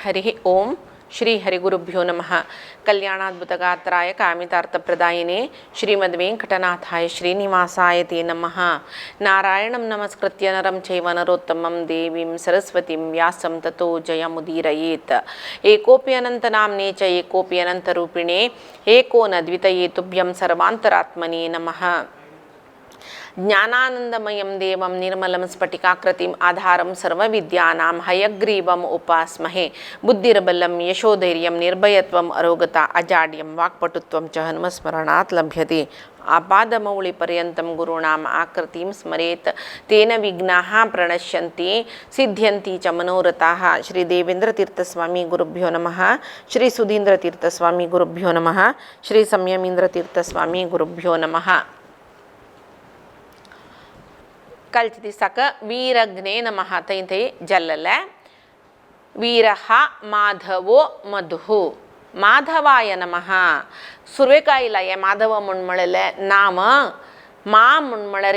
हरि ओम श्री हरिगुरुभ्यो नमः। कल्याणाद्भुतगात्राय कामितार्थप्रदायिने श्रीमद्वेंकटनाथाय श्रीनिवासाय ते नमः। नारायणं नमस्कृत्य नरं चैव नरोत्तमं देवीं सरस्वतीं व्यासं ततो जयमुदीरयेत्। एकोऽपि अनन्तनाम्ने च एकोऽपि अनन्तरूपिणे एको न द्वितये तुभ्यं सर्वान्तरात्मने नमः। ज्ञानानंदमयं देवं निर्मलं स्फटिकाकृतिम् आधारं सर्वविद्यानां हयग्रीवम् उपास्महे। बुद्धिर्बलं यशोधैर्यं निर्भयत्वम् अरोगता अजाड्यं वाक्पटुत्वं च हनुमस्मरणात् लभ्यते। आपादमौलिपर्यन्तं गुरूणाम् आकृतिं स्मरेत् तेन विघ्नाः प्रणश्यन्ति सिद्ध्यन्ति च मनोरथाः। श्री देवेंद्रतीर्थस्वामी गुरुभ्यो नमः। श्री सुधींद्रतीर्थस्वामी गुरुभ्यो नमः। श्री संयमींद्रतीर्थस्वामी गुरुभ्यो नमः. कालच्या दिसाक वीरग्ने नमः थंय थंय जल्लले. वीरः माधवो मधु माधवाय नमः. सुरवेकायला हे माधव म्हण म्हळेले नाम मा म्हण म्हळ्यार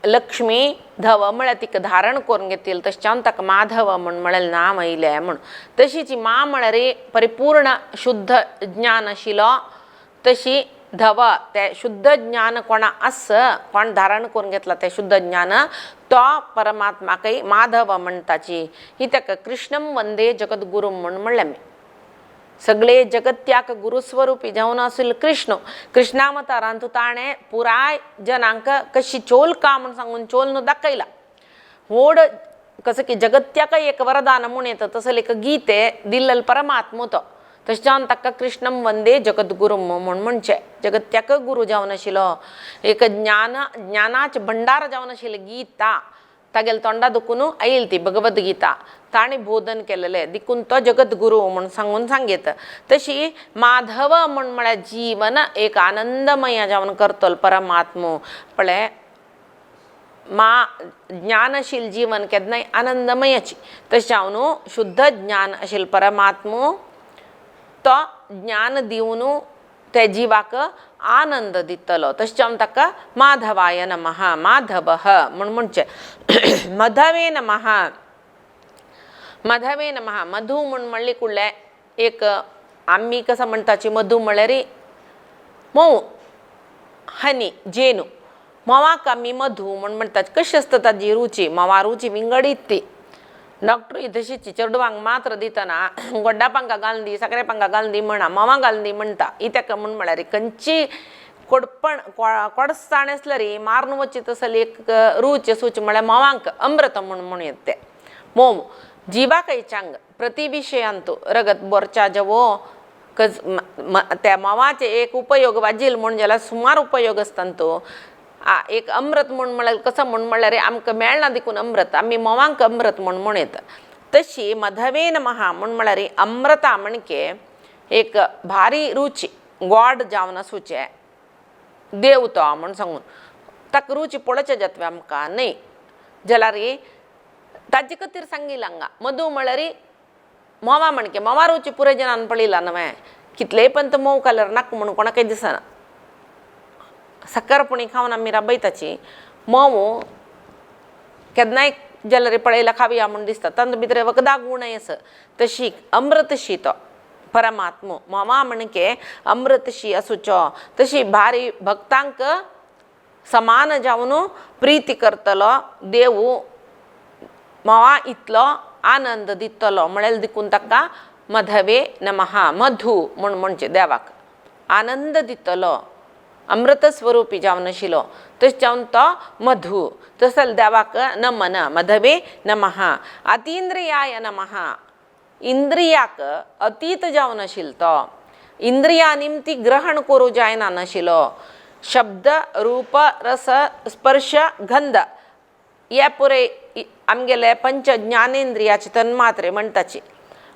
लक्ष्मी धव म्हळ्यार तिका धारण करून घेतली तशें ताका माधव म्हण म्हळेलें नाम आयलें म्हण. तशीच मा म्हळ्यार परिपूर्ण शुद्ध ज्ञान आशिल्लो तशी धव ते शुद्ध ज्ञान कोणा आस कोण धारण करून घेतला ते शुद्ध ज्ञान तो परमात्माकय माधव म्हणटाची. ही ताका कृष्णम वंदे जगद्गुरू म्हण म्हणलें. सगळे जगत्याक गुरुस्वरूपी जावन आशिल्लो कृष्णावतारांत ताणें पुराय जनांक कशी चोलका म्हण सांगून चोलन दाखयला. व्हड कसं की जगत्याक एक वरदान म्हूण येता तसले एक गीते दिल्लल परमात्मो तो तशें ताका कृष्णम वंदे जगद्गुरू म्हण म्हणचे. जगत्याक गुरू जावन आशिल्लो एक ज्ञानाचे भंडार जावन आशिल्लें गीता तागेले तोंडा दुखून आयली ती भगवद्गीता ताणें बोधन केलेलें देखून तो जगद्गुरू म्हण सांगून सांगीत. तशी माधव म्हण म्हळ्यार जीवन एक आनंदमय जावन करतलो परमात्मो पळय. ज्ञानशील जीवन केन्नाय आनंदमयाची तशें जावन शुद्ध ज्ञान आशिल्लो परमात्मो तो ज्ञान दिवन त्या जीवाक आनंद दितलो. तशें जावन ताका माधवाय नमः माधवः म्हण म्हणचे. मधवे नमः मधवे नमः. मधु म्हण म्हणली कुडले एक आमी कसं म्हणटाची मधु म्हळ्यार मोव हनी जेनू. मोवाक आमी मधु म्हण म्हणटात. कशी आसता ताजी रुची मोवा रुची विंगडीत ती. डॉक्टर तशीची चेडवांक मात्र दितना गोड्डा पांका घालून दी साखरे पांका घालून दी म्हणा मोवा घालून दी म्हणटा. ही ताका म्हण म्हळ्यार खंयची कोडपण कोडसाण आसल्यार मारून वची तसली एक रूच सूच म्हळ्यार मोवांक अमृत म्हण म्हणून ते मोव जिवाक चांग प्रति विशयांतू रगत बोरच्या जवो त्या मोवाचे एक उपयोग वाजील म्हण जाल्यार सुमार उपयोग आसता तो. एक अमृत म्हण म्हळ्यार कसं म्हण म्हळ्यार आमकां मेळना देखून अमृत आमी मोवांक अमृत म्हण म्हणयत. तशी मधवे नमः म्हण म्हळ्यार अमृता म्हणके एक भारी रुची गोड जावन आसूचे देव तो म्हण सांगून ताका रुची पळोवचे जातवे आमकां न्हय जाल्यार ताजे खातीर सांगिला हांगा. मधू म्हळ्यार मोवा म्हणके मोवा रुची पुराय जनान पळयला न्हय. कितलेय पण तो मोव काल्यार नाका म्हण कोणाकय दिसना. सक्करपणी खावन आमी राबयताची मोव केन्नाय जाल्यार पळयला खावया म्हण दिसता. तातूंत भितर वखदा गुणय आसा. तशी अमृतशी तो परमात्मो मोवा म्हणके अमृतशी आसूचो. तशी भारी भक्तांक समान जावन प्रीती करतलो देव मोवा इतलो आनंद दितलो म्हळ्यार देखून ताका मधवे नमः मधु म्हण म्हणचे देवाक आनंद दितलो अमृत स्वरूपी जावन आशिल्लो तशें जावन तो मधु. तसले देवाक नमन मधवे नमः. अतींद्रियाय नमः. इंद्रियाक अतीत जावन आशिल्लो तो इंद्रिया निमती ग्रहण करूं जायना नाशिल्लो. शब्द रूप रस स्पर्श गंध हे पुरे आमगेले पंच ज्ञानेंद्रियाचे तन्मात्रे म्हणटाची.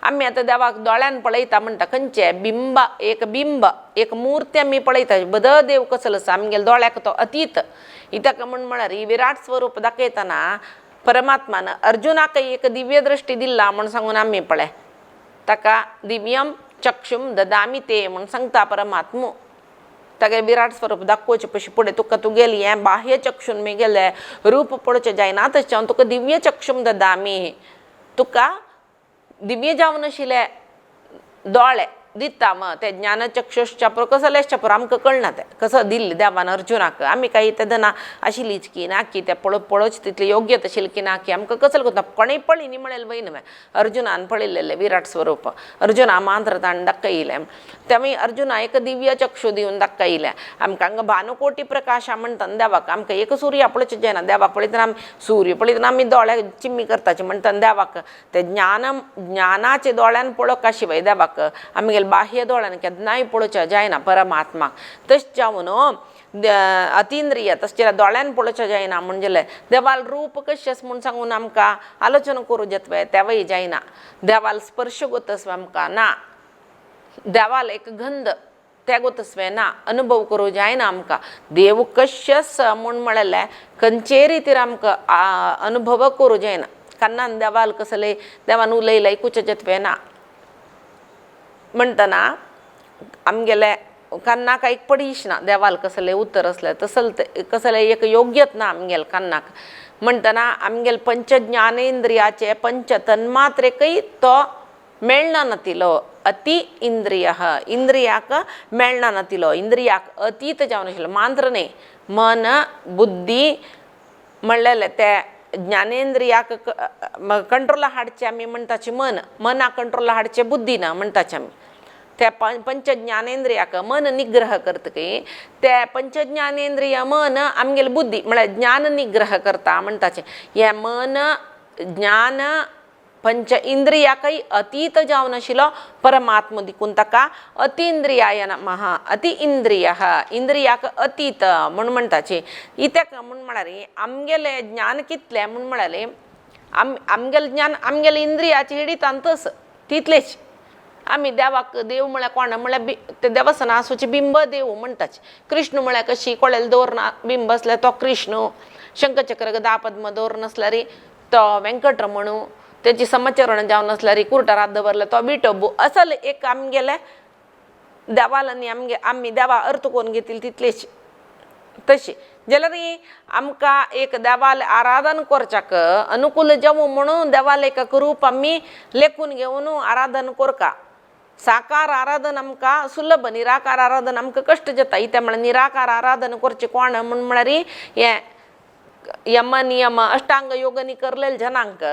आमी आतां देवाक दोळ्यान पळयता म्हणटा खंयचे बिंब एक मुर्ती आमी पळयता बद देव कसलो आसा आमगेले दोळ्याक तो अतीत. ही ताका म्हण म्हळ्यार ही विराट स्वरूप दाखयतना परमात्मान अर्जुनाक एक दिव्य दृश्टी दिला म्हण सांगून आमी पळय ताका दिव्यम चक्षुम ददामी ते म्हण सांगता परमात्मो. तागे विराट स्वरूप दाखोवचे पयशे फुडें तुका तुगेली हें बाह्य चक्षून मेगेले रूप पळोवचें जायना तशें हांव तुका दिव्य चक्षुम ददामी. तुका दिव्य जावन आशिल्ले दोळे दिता मग ते ज्ञानचक्षुश्च्या पुरो कसलेशच्या पुरो आमकां कळना तें कसं दिल्लें देवान अर्जुनाक आमी काही तेदना आशिल्लीच की ना की ते पळोवच तितलें योग्य तशिल्लें की ना की आमकां कसलें कोता कोणें पळय न्ही म्हणलें वय न्हय अर्जुनान पळयलेलें विराट स्वरूप अर्जुना मांत्र ताणें दाखयलें तेमी अर्जुना एक दिव्य चक्षु दिवन दाखयलें आमकां हांगा भानुकोटी प्रकाशा म्हणटा देवाक आमकां एक सूर्य पळोवचें जायना देवाक पळयतना आमी सूर्य पळयतना आमी दोळे चिम्मी करताचे म्हणटा देवाक ते ज्ञानाचे दोळ्यान पळोवपा शिवाय देवाक आमगेले बाह्य दोळ्यान केन्नाय पळोवचें जायना परमात्माक तशें जावन अतिंद्रिय तशें दोळ्यान पळोवचें जायना म्हणजे देवाल रूप कशें आसा म्हूण सांगून आमकां आलोचना करूं येतवे तेवय जायना देवाल स्पर्श गोतस्वे आमकां ना देवाल एक गंध ते गोतस्वे ना अनुभव करूं जायना आमकां देव कशें आसा म्हूण म्हणलें खंयचे रितीर आमकां अनुभव करूं जायना कन्नान देवाल कसलें देवान उलयलें आयकुचें येतवें ना म्हणटना आमगेले कान्नाक एक पडीश ना देवाल कसलें उतर असलें तसलें कसलें एक योग्यत ना आमगेले कान्नाक म्हणटना आमगेले पंच ज्ञानेंद्रियाचे पंच तन्मात्रेकय तो मेळना नातिलो अति इंद्रिय इंद्रियाक मेळना नातिलो इंद्रियाक अतीत जावन आशिल्लो मात्र न्ही मन बुद्धी म्हणलेलें ते ज्ञानेंद्रियाक कंट्रोल हाडचे आमी म्हणटाचे मनाक कंट्रोल हाडचे बुद्धी ना म्हणटाचे आमी त्या पंच ज्ञानेंद्रियाक मन निग्रह करतकी ते पंच ज्ञानेंद्रिय मन आमगेली बुद्धी म्हळ्यार ज्ञान निग्रह करता म्हणटाचे हे मन ज्ञान पंच इंद्रियाकय अतीत जावन आशिल्लो परमात्मा देखून ताका अतिंद्रियाय नमः अति इंद्रिय इंद्रियाक अतीत म्हूण म्हणटाचे इत्याक म्हूण म्हळ्यार आमगेलें ज्ञान कितलें म्हूण म्हळ्यार आमगेलें ज्ञान आमगेले इंद्रियाचे हिडितान तस तितलेच आमी देवाक देव म्हळ्यार कोण म्हळ्यार ते देवस्थाना आसूचे बिंब देव म्हणटाचे कृष्ण म्हळ्यार कशी कोळेल दवरना बिंब आसल्यार तो कृष्ण शंखचक्र गदा पद्म दवरना आसल्यार तो वेंकटरमणू तेची समचरण जावन आसल्यार कुर्टारात दवरले तो विठोबू असल एक आमगेले देवाल आनी आमी देवा अर्थ करून घेतली तितलेच तशी जाल्यार आमकां एक देवाल आराधन करच्याक अनुकूल जावं म्हणून देवाल एक रूप आमी लेखून घेवन आराधन करका साकार आराधन आमकां सुलभ निराकार आराधन आमकां कश्ट जाता इत्या म्हळ्यार निराकार आराधन करचें कोण म्हूण म्हळ्यार हें यम नियम अष्टांग योगनी करलेले जनांक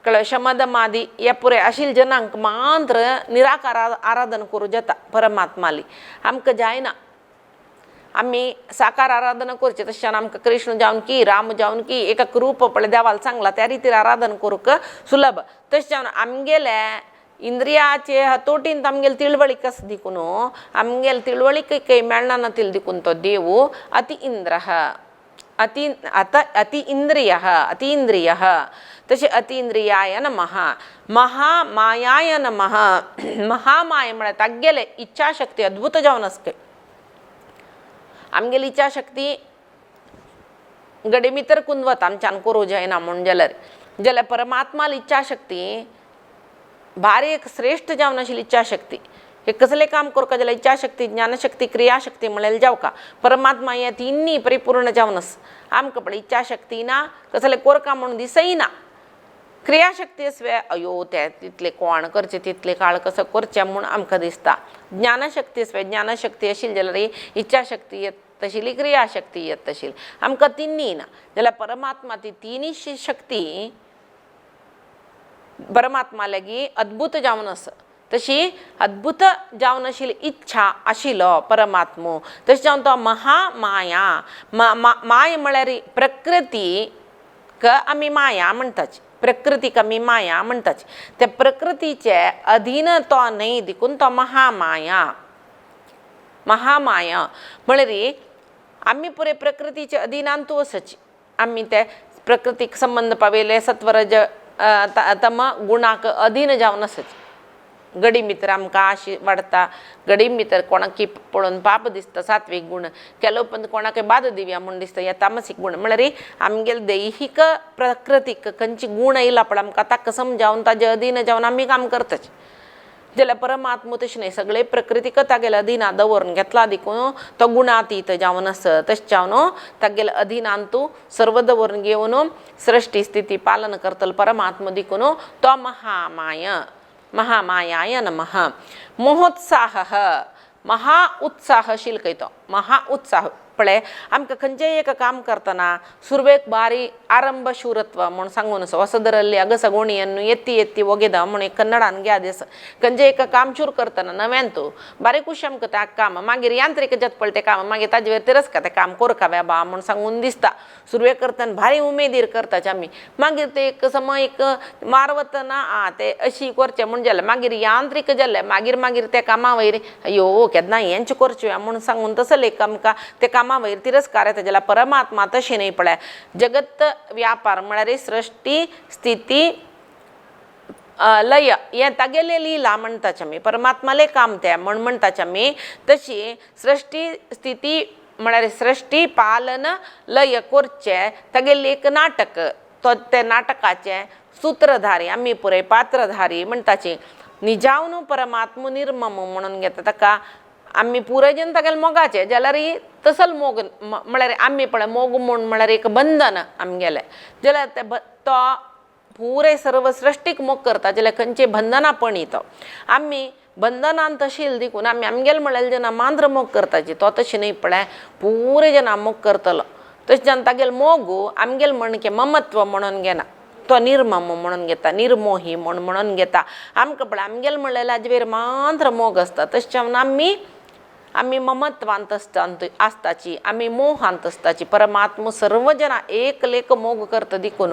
कळ्ळें शमदमादी हे पुरे आशिल्ले जनांक मात्र निराकार आराधन करूं जाता परमात्माली आमकां जायना आमी साकार आराधना करचें तशें आमकां कृष्ण जावन की राम जावन की एक रूप पळय देवाल सांगला त्या रितीर आराधन करूंक सुलभ तशें जावन आमगेले इंद्रियाचे हतोटीन आमगेले तिळवळीक आसा देखून आमगेले तिळवळीक मेळना नातिल देखून तो देव अति इंद्र अति इंद्रिय तशें अतिंद्रियाय नमः महामायाय नमः महामाय म्हळ्यार तागेले इच्छाशक्ती अद्भुत जावन आसता आमगेली इच्छाशक्ती गडे भितर कुंदवत आमच्यान करूं जायना म्हूण जाल्यार परमात्माली इच्छाशक्ती भारी एक श्रेष्ठ जावन आशिल्ली इच्छाशक्ती हे कसलें काम करता जाल्यार इच्छाशक्ती ज्ञानशक्ती क्रियाशक्ती म्हळ्यार जावका परमात्मा हे तिन्नी परिपूर्ण जावन आसा आमकां पळय इच्छाशक्ती ना कसलें करका म्हणून दिसय ना क्रियाशक्ती आसवे अयो ते तितले कोण करचें तितले काळ कसो करचें म्हूण आमकां दिसता ज्ञानशक्ती आसवे ज्ञानशक्ती आशिल्ली जाल्यार इच्छाशक्ती येत तशिल्ली क्रियाशक्ती येत तशिल्ली आमकां तिन्नी ना जाल्यार परमात्मा ती तिनूय शक्ती परमात्मा लागीं अद्भुत जावन आसा तशी अद्भुत जावन आशिल्ली इच्छा आशिल्लो परमात्मो तशें जावन तो महामाया माय म्हळ्यार प्रकृतीक आमी माया म्हणटाची प्रकृतीक आमी माया म्हणटाची त्या प्रकृतीचे अधीन तो न्हय देखून तो महामाया म्हळ्यार आमी पुरे प्रकृतीचे अधीनान तूं आसची आमी ते प्रकृतीक संबंध पावयले सत्वरज तम गुणाक अधीन जावन आसची गडी भितर आमकां आशी वाडटा गडी भितर कोणाकी पळोवन पाप दिसता सात्वीक गुण केलो पण कोणाक बाद दिवया म्हूण दिसता हे तामसीक गुण म्हळ्यार आमगेले दैहिक प्रकृतीक खंयची गुण येयला पळय आमकां ताका समजावन ताजे अधीन जावन आमी काम करताचे जाल्यार परमात्मो तशें न्ही सगळे प्रकृती तागेले अधीना दवरून घेतला देखून तो गुणातीत जावन आसा तशें जावन तागेले अधीनान तूं सर्व दवरून घेवन सृष्टी स्थिती पालन करतलो परमात्मो देखून तो महामायाय नमः महोत्साह महा उत्साहशील कहतो महा उत्साह पळय आमकां खंयचेय एक काम करतना सुरवेक बारी आरंभ शूरत्व म्हूण सांगून आसा ಹೊಸದರಲ್ಲಿ ಅಗಸಗೋಣಿಯನ್ನು ಎತ್ತಿ ಎತ್ತಿ ಒಗೆದ म्हूण एक कन्नडान गे आसा खंयचें एक काम शूर करतना नव्यान बारीक खुशी आमकां तें काम मागीर यांत्रीक जत पळय तें काम मागीर ताजे वयर तिरस्कार तें काम करकाव्या बा म्हूण सांगून दिसता सुरवेक करतना भारी उमेदीर करताच आमी मागीर तें एक समय एक मारवतना तें अशी करचें म्हूण जालें मागीर यांत्रीक जालें मागीर मागीर त्या कामा वयर अयो केन्ना हेंच करचें म्हूण सांगून तसलें एक आमकां तें कामा वयर तिरस्कार येता जाल्यार परमात्मा तशें न्ही पळय जगत व्यापार म्हळ्यार सृष्टी स्थिती लय हे तागेले लिला म्हणटाच आमी परमात्माले काम तें म्हण म्हणटाच आमी तशी सृष्टी स्थिती म्हळ्यार सृष्टी पालन लय करचें तागेलें एक नाटक तो त्या नाटकाचे सूत्रधारी आमी पुरय पात्रधारी म्हणटाची निजावन परमात्मो निर्मम म्हणून घेता ताका आमी पुरायजन तागेले मोगाचे जाल्यार तसल मोग म्हळ्यार आमी पळय मोग म्हूण म्हळ्यार एक बंधन आमगेलें जाल्यार तें तो पुरे सर्व सृश्टीक मोग करता जाल्यार खंयचे बंधनापणी तो आमी बंधनान तशील देखून आमी आमगेले म्हळ्यार जेन्ना मांद्र मोग करताची तो तशें न्ही पळय पुरे जना मोग करतलो तशें जावन तागेले मोग आमगेले म्हणके ममत्व म्हणून घेना तो निर्मम म्हणून घेता निर्मोही म्हणून घेता आमकां पळय आमगेले म्हळ्यार हाजे वयर मात्र मोग आसता तशें जावन आमी ममत्वांत आसताची आमी मोहांत आसताची परमात्मा सर्व जना एक लेख मोग करता देखून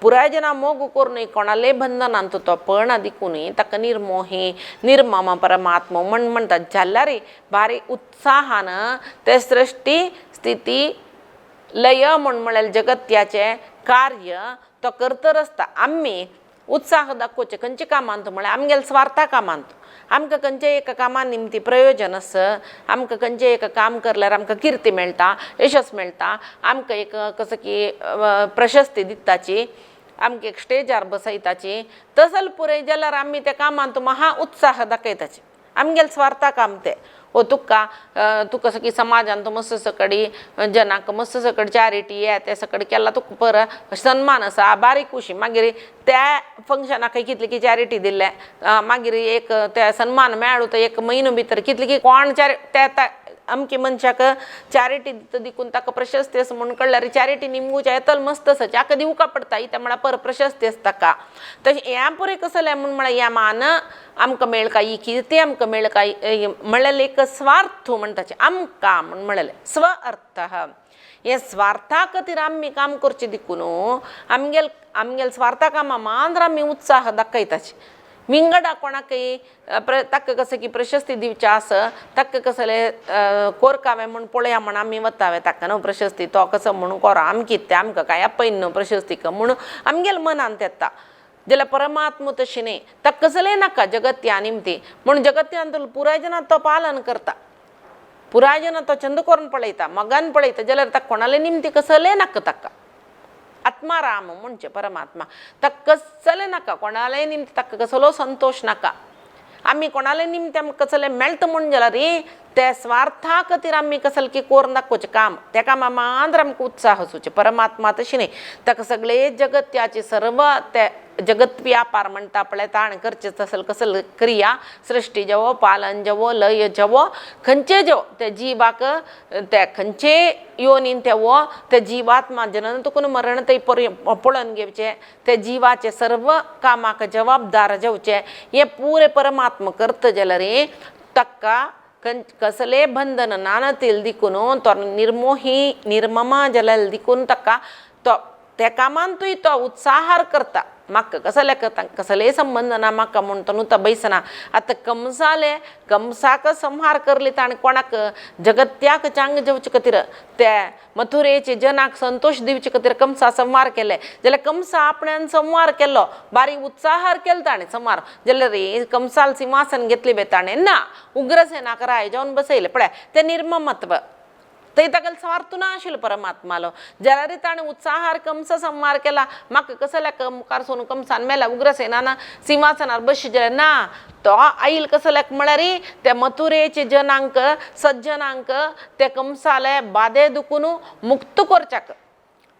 पुराय जना मोग करून कोणाले बंधनांत तो पळना देखून ताका निर्मोही निर्मम परमात्मा म्हणटात जाल्यार भारी उत्साहान ते सृष्टी स्थिती लय म्हळ्यार जगत्याचे कार्य तो करतर आसता आमी उत्साह दाखोवचे खंयचे कामांत म्हळ्यार आमगेले स्वार्था कामांत आमकां खंयचे एक कामा निमती प्रयोजन आसा आमकां खंयचें एक काम करल्यार आमकां किर्ती मेळटा यशस मेळटा आमकां एक कसो की प्रशस्ती दिताची आमकां एक स्टेजार बसयताची तसल पुरय जाल्यार आमी त्या कामांत महा उत्साह दाखयताचे आमगेले स्वार्था काम तें ओ तुका कसो की समाजान तूं मस्त सकडी जनाक मस्त सकड चॅरिटी ते सकड केला तुका पर सन्मान आसा बारीक खुशी मागीर त्या फंक्शनाक कितले की चॅरिटी दिल्ले मागीर एक त्या सन्मान मेळ्ळो तो एक म्हयनो भितर कितले की कोण त्या अमकी मनशाक चॅरिटी दिता देखून ताका प्रशस्ती आसा म्हणून कळल्यार चॅरिटी निमगूच्या येतल मस्त आसा चाका दिवका पडटा इता म्हळ्यार पर प्रशस्ती आसा ताका तशें हें पुरे कसलें म्हूण म्हळ्यार ह्या मान आमकां मेळ काय ही कीर्ती आमकां मेळ काय म्हळ्यार एक स्वार्थ म्हणटाचें आमकां म्हूण म्हळ्यार स्व अर्थ हे स्वार्था खातीर आमी काम करचें देखून आमगेले स्वार्था कामां मात्र आमी उत्साह दाखयताचे विंगडा कोणाकय ताका कसो की प्रशस्ती दिवचे आसा ताका कसले कोरकावे म्हूण पळया म्हूण आमी वतावे ताका न्हू प्रशस्ती तो कसो म्हणून कोरो आमी कितें आमकां काय आपयन न्हू प्रशस्ती म्हूण आमगेले मनांत येता जाल्यार परमात्मा तशें न्ही ताका कसलें नाका जगत्या निमती म्हूण जगत्यांत पुराय जनां तो पालन करता पुराय जनां तो छंद करून पळयता मगान पळयता जाल्यार ताका कोणाले निमती कसलें नाका ताका आत्माराम म्हणजे परमात्मा ताका कसलें नाका कोणाले निमती ताका कसलो संतोष नाका आमी कोणाले निमती आमकां कसलें मेळटा म्हूण जाल्यार त्या स्वार्था खातीर आमी कसलें की कोरून दाखोवचें काम त्या कामा मात्र आमकां उत्साह आसूचें परमात्मा तशें न्ही ताका सगळे जगत्याचे सर्व ते जगत व्यापार म्हणटा पळय ताणें करचें तसले कसले क्रिया सृश्टी जेवो पालन जेवो लय जेवो खंयचे जेवो त्या जिवाक त्या खंयचे योनीन तेवो त्या जिवात्मा जनन तुकून मरण थंय पळोवन घेवचें त्या जिवाचे सर्व कामाक जबाबदार जेवचे हे पुरे परमात्मा करता जाल्यार ताका कसले बंधन नानतील देखून तो निर्मोही निर्ममा जाल्यार देखून ताका तो त्या कामांतूय तो उत्साहार करता म्हाका कसले करता कसले संबंध ना म्हाका म्हूण तो नुता बैसना आतां कंसाक संहार करले ताणें कोणाक जगत्याक चांग जेवचे खातीर त्या मथुरेचे जनाक संतोष दिवचे खातीर कंसा संहार केले जाल्यार कंसा आपण्यान संहार केलो बारीक उत्साहार केलो ताणें संहार जाल्यार कंसाल सिंहासन घेतले बे ताणें ना उग्रसेनाक राय जावन बसयले पळय तें निर्ममत्व ते तगल स्वार्थुना आशिल परमात्मालो जलारी ताणे उत्साहार कंस संहार केला म्हाका कसल्या मुखार सोन कंसान मेला उग्रसेनाना सिंहासनार बशिजले ना तो आईल कसल्याक म्हळ्यार त्या मथुरेचे जनांक सज्जनांक त्या कंसाले बाधे दुखून मुक्त करच्याक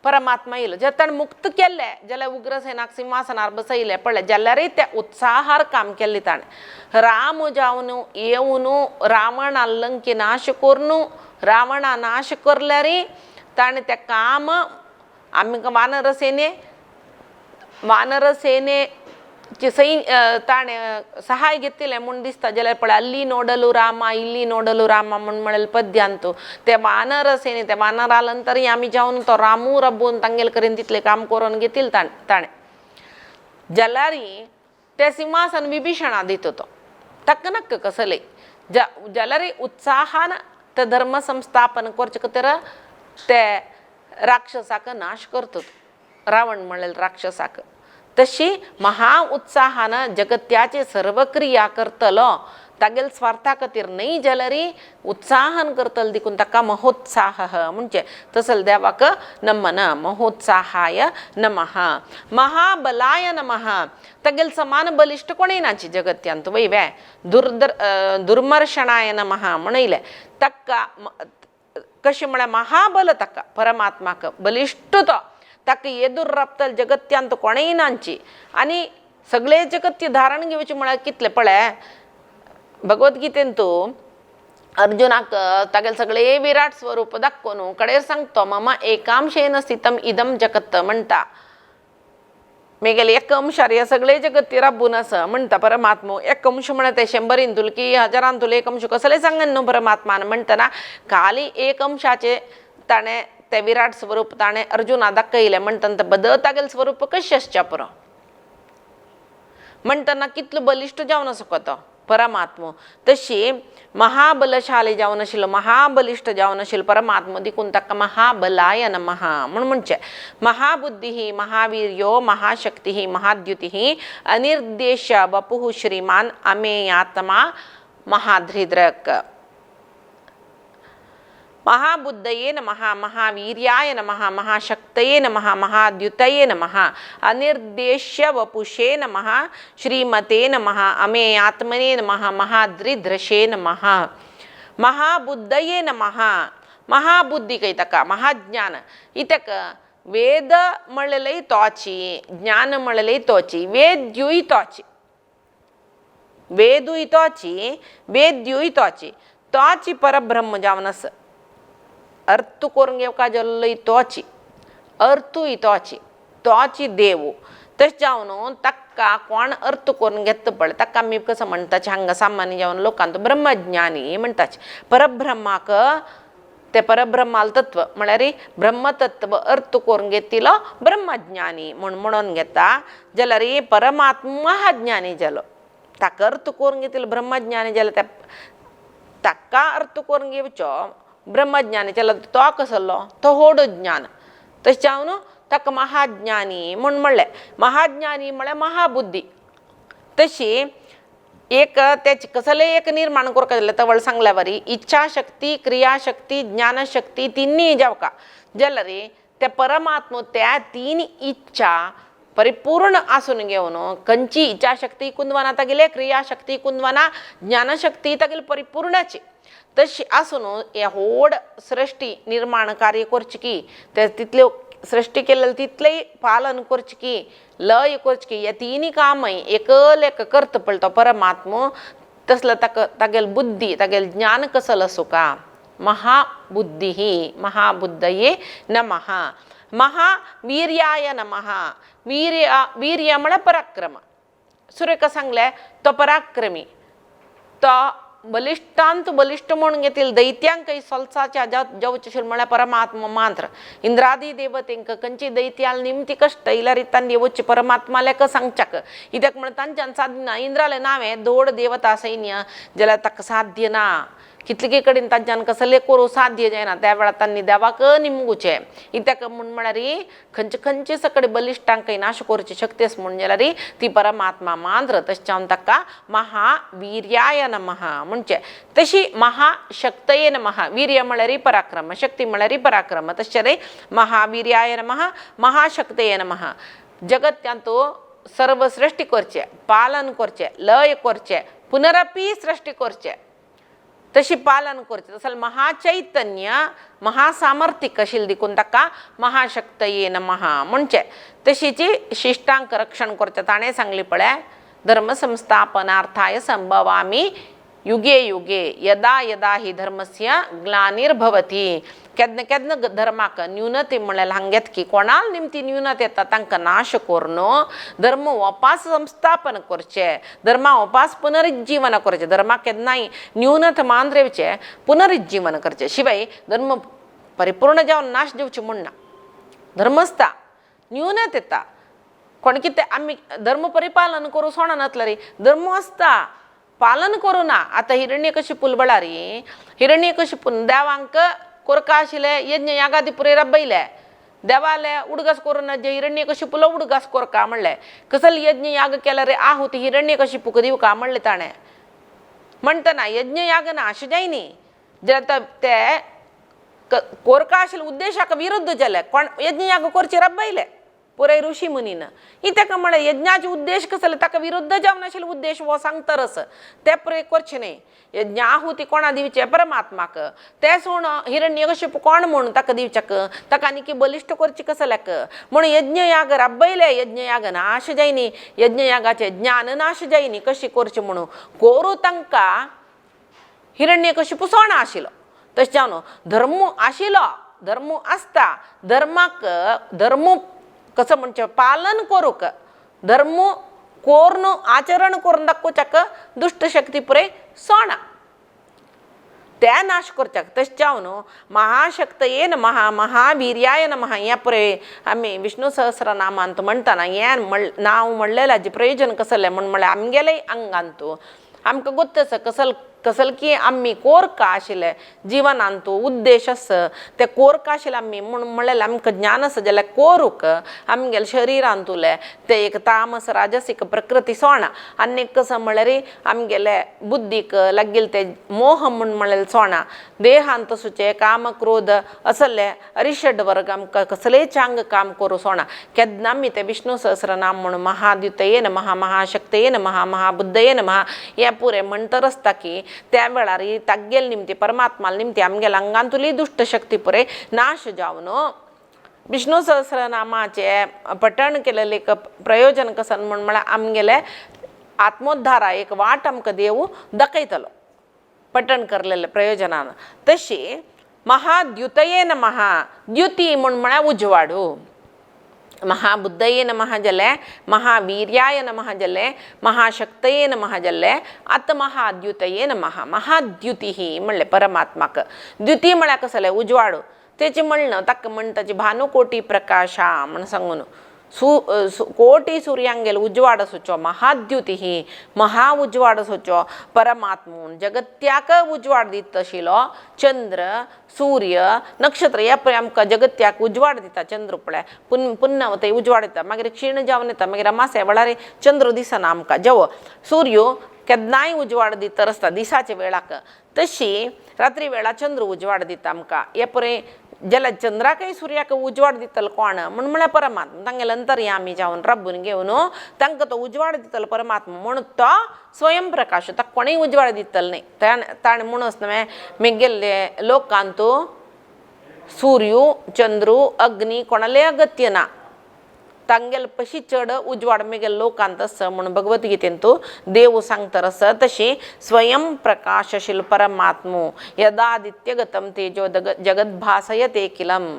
परमात्मा येयलो जे ताणें मुक्त केले जाल्यार उग्रसेनाक सिंहासनार बसयले पळय जाल्यार त्या उत्साहार काम केल्लें ताणें राम जावन येवन रावणा लंके नाश करून रावणा नाश करल्यार ताणें तें काम आमकां वानर सेनेचे ताणें सहाय घेतिल्लें म्हूण दिसता जाल्यार पळय अल्ली नोडलू रामा इल्ली नोडलू रामा म्हूण म्हणलें पद्यांत ते वानर सेने ते वानरालंतरी आमी जावन तो रामू रब्बून तांगेल करीन तितलें काम करून घेतिल्लें ताणें जाल्यार ते सिंहासन विभीषणा दितो तो ताका नक्क कसले जाल्यार उत्साहान ते धर्म संस्थापन करचे खातीर ते राक्षसाक नाश करतो रावण म्हणलें राक्षसाक तशी महा उत्साहान जगत्याचे सर्व क्रिया करतलो तागेल स्वार्था खातीर न्ही जाल्यार उत्साहन करतलो देखून ताका महोत्साह म्हणजे तसल देवाक नमन महोत्साहाय नमः महाबलाय नमः तागेल समान बलिष्ठ कोणेय नाची जगत्यांत वैवे दुर्मर्शनाय नमः म्हणयले ताका कशें म्हळ्यार महाबल ताका परमात्माक बलिष्ठ तो ताका येदूर राबतल जगत्यांत कोणेय नांची आनी सगळे जगत्य धारण घेवचे म्हळ्यार कितले पळय भगवद्गीतेन तूं अर्जुनाक तागेले सगळे विराट स्वरूप दाखोवन कडेर सांगतो मम एकांशेन स्थितम इदम जगत म्हणटा मेगेले एक अंशार हे सगळे जगत्य राबून आसा म्हणटा परमात्मो एक अंश म्हळ्यार ते 100 इंतुल की 1000 तुले एक अंश कसले सांगन न्हू परमात्मान म्हणटना खाली एक अंशाचे ताणें ते विराट स्वरूप ताणें अर्जुना दाखयलें म्हणटना बदल तागेलें स्वरूप कशें आसचें पुरो म्हणटना कितलो बलिश्ट जावन आसा तो परमात्मो तशी महाबलशाली जावन आशिल्लो महाबलिश्ट जावन आशिल्लो परमात्मो देखून ताका महाबलाय नमः म्हूण म्हणचें महाबुद्धिः महावीर्यो महाशक्तिः महाद्युतिः अनिर्देश वपुः श्रीमान अमेयात्मा महाधृद्रक महाबुद्धये नमः महावीर्याय नमः महाशक्तये नमः महाद्युतये नमः अनिर्देश्य वपुषे नमः श्रीमते नमः अमेयात्मने नमः महाद्रिद्रशे नमः महाबुद्धये नमः महाबुद्धी कैतका महाज्ञान इतक वेद म्हणलेलय तोची ज्ञान म्हणलेलय तोची वेद्यूय तोची वेदूय तोची वेद्यूय तोची तोची परब्रह्म जावन आसा अर्थ करून घेवका जल्लोय तोची अर्थूय तोची देव तशें जावन ताका कोण अर्थ करून घेता पळय ताका आमी कसं म्हणटाचे हांगा सामान्य जावन लोकांत ब्रह्मज्ञानी म्हणटाचे परब्रह्माक ते परब्रह्माल तत्व म्हळ्यार ब्रह्मतत्व अर्थ करून घेतिलो ब्रह्मज्ञानी म्हणून घेता जाल्यार परमात्मा महाज्ञानी जालो ताका अर्थ करून घेतिलो ब्रह्मज्ञानी जाल्यार ताका अर्थ करून घेवचो ब्रह्मज्ञानी जाल्यार तो कसलो तो होड ज्ञान तशें जावन ताका महाज्ञानी म्हूण म्हणलें महाज्ञानी म्हळ्यार महाबुद्धी तशी एक तेचे कसले एक निर्माण करता जाल्यार तवळ सांगल्या वरी इच्छाशक्ती क्रियाशक्ती ज्ञानशक्ती तिन्नी जावका जाल्यार ते परमात्मा त्या तीन इच्छा परिपूर्ण आसून घेवन खंयची इच्छाशक्ती कुंदवना तागेले क्रियाशक्ती कुंदवना ज्ञानशक्ती तागेली परिपूर्णाची तशी आसून हे व्हड सृश्टी निर्माण कार्य करची की ते तितले सृश्टी केलेले तितलेय पालन करची की लय करची की हे तिनी कामय एक करता पळय तो परमात्मा तसलो तागेल बुद्धी तागेल ज्ञान कसलो आसूं का महाबुद्धिः महाबुद्धये नमः महावीर्याय नमः वीर्य म्हळ्यार पराक्रम सुरेखा सांगले तो पराक्रमी तो बलिष्ठांत बलिष्ठ म्हणून घेतील दैत्यांकय सोलसाच्या जावचे म्हळ्यार परमात्मा मात्र इंद्रादी देवतेंक खंयची दैत्याल निमती कश्ट इल्यार तांणी येवचे परमात्मालेक सांगच्याक कित्याक म्हण तांच्यान साध्य ना इंद्राले नावे दोड देवता सैन्य जाल्यार ताका साध्य ना कितले कडेन तांच्यान कसले करूं साध्य जायना त्या वेळार तांणी देवाक निमगुचे इत्याक म्हूण म्हळ्यार खंयचे खंयचे सकळे बलिश्टांकय नाश करची शक्ती आसा म्हूण जाल्यार ती परमात्मा मांद्र तशें ताका महावीर्याय नमः म्हणचे तशी महाशक्तये नमः वीर्य म्हळ्यार पराक्रम शक्ती म्हळ्यार पराक्रम तशें महावीर्याय नमः महाशक्तये नमः जगत्यांतू सर्व सृष्टी करचे पालन करचे लय करचे पुनरपी सृष्टी करचे तशी पालन करचे तसल महाचैतन्य महासामर्थ्यक आशिल्ली देखून ताका महाशक्तये नमः म्हणचे तशीची शिष्टांक रक्षण करचे ताणें सांगली पळय धर्म संस्थापनार्थाय संभवामी युगे युगे यदा यदा हि धर्मस्य ग्लानिर्भवति केदन केदन धर्माक न्यूनते म्हळ्यार हांगेत की कोणाल निमती न्यूनते येता तांकां नाश करून धर्म वापस संस्थापन करचे धर्मा वापस पुनरुज्जीवन करचे धर्माक केन्नाय न्यूनत मांद्रेवचे पुनरुज्जीवन करचे शिवाय धर्म परिपूर्ण जावन नाश जावचे म्हणना धर्म आसता न्यूनत येता कोण कितें आमी धर्म परिपालन करूं सोडना नातला रे धर्म आसता पालन करूं ना आतां हिरण्यकशिपू बळार हिरण्यकशिपून देवांक कोरका आशिल्ले यज्ञ यागादी पुरे रबयले देवाले उडगास करून जे हिरण्यकशिपूला उडगास कोरका म्हणले कसल यज्ञ याग केला रे आहुती हिरण्यकशिपूक दिवका म्हणले ताणें म्हणटना यज्ञ याग नाश जायनी जे ते कोरका आशिल्ले उद्देशाक विरुद्ध जाले कोण यज्ञ याग करचे रबयले पुराय ऋषी मुनीन इत्याक म्हळ्यार यज्ञाचे उद्देश कसले ताका विरुद्ध जावन आशिल्ले उद्देश हो सांगता रस ते पुरे करचे न्ही यज्ञ आहुती कोणा दिवचे परमात्माक ते सोण हिरण्यकशिपू कोण म्हूण ताका दिवच्याक ताका आनी बलिश्ट करची कसल्याक म्हूण यज्ञ याग रबयले यज्ञ याग नाश जायनी यज्ञ यागाचे ज्ञान नाश जायनी कशी करची म्हणून कोरू तांकां हिरण्यकशिपू सोण आशिल्लो तशें जावन धर्म आशिल्लो धर्म आसता धर्माक धर्म कसं म्हणजे पालन करूक धर्म कोरून आचरण करून दाखोवच्याक दुष्ट शक्ती पुरे सोणा त्या नाश करच्याक तशें जावन महाशक्तये नमः महावीर्याय नमः हे पुरे आमी विष्णू सहस्रनामांत म्हणटाना हें नांव म्हणलें हाजें प्रयोजन कसलें म्हळ्यार आमगेलेय अंगांतू आमकां गोत्त आसा कसल की आमी कोरका आशिल्ले जिवनांतू उद्देश आसा ते कोरका आशिल्ले आमी म्हळ्यार आमकां ज्ञान आसा जाल्यार कोरूक आमगेले शरिरांत उरले ते एक तामस राजसीक प्रकृती सोणा आनी एक कसं म्हळ्यार आमगेले बुद्धीक लागिल्ले ते मोह म्हळ्यार सोणा देहांत सुचे काम क्रोध असले अरिषड वर्ग आमकां कसलेच अंग काम करूं सोणा केन्ना आमी ते विष्णू सहस्रनाम म्हणून महाद्युतये नमः महाशक्तये नमः महाबुद्धये नमः हे पुरे म्हणटर आसता की त्या वेळार तागेल निमती परमात्माल निमती आमगेल्या अंगांतुली दुष्ट शक्ती पुरे नाश जावन विष्णू सहस्रनामाचे पठण केलेले एक प्रयोजन कसं म्हळ्यार आमगेले आत्मोद्धारा एक वाट आमकां देव दाखयतलो पठण करलेले प्रयोजनान तशी महाद्युतये नमः द्युती म्हळ्यार उजवाडू महाबुद्धये नमः जाले महावीर्याय नमः जाले महाशक्तये नमः जाले आत महाद्युतये नमः महाद्युती म्हणले परमात्माक द्युती म्हळ्यार कसले उजवाड तेचे म्हणणं ताका म्हणटाची भानुकोटी प्रकाशा म्हण सांगून कोटी सूर्यांगेल उजवाड असोचो महाद्युती महा उजवाड असोचो परमात्मून जगत्याक उजवाड दित आशिल्लो चंद्र सूर्य नक्षत्र हे पळय आमकां जगत्याक उजवाड दिता चंद्र पळय पुन्हा ते उजवाड दिता मागीर क्षीण जावन येता मागीर अमासे वेळार चंद्र दिसना आमकां जेवो सूर्य केन्नाय उजवाड दित आसता दिसाच्या वेळाक तशी रात्री वेळा चंद्र उजवाड दिता आमकां हे पळय जाल्यार चंद्राकय सुर्याक उजवाड दितलो कोण म्हळ्यार परमात्मा तांगेले अंतर्यामी जावन रब्बून घेवन तांकां तो उजवाड दितलो परमात्मा म्हणून तो स्वयं प्रकाश ताका कोणीय उजवाड दितलो न्ही ताणें म्हणूनच न्हय मेगेल्ले लोकांत सूर्य चंद्र अग्नी कोणाले अगत्य ना तांगेल पशी चड उजवाड मेगेल लोकांत आसा म्हणून भगवद्गीतेंत देव सांगता आसा तशी स्वयं प्रकाशशील परमात्मो यदादित्यगतम तेजो जगद्भासयते किलम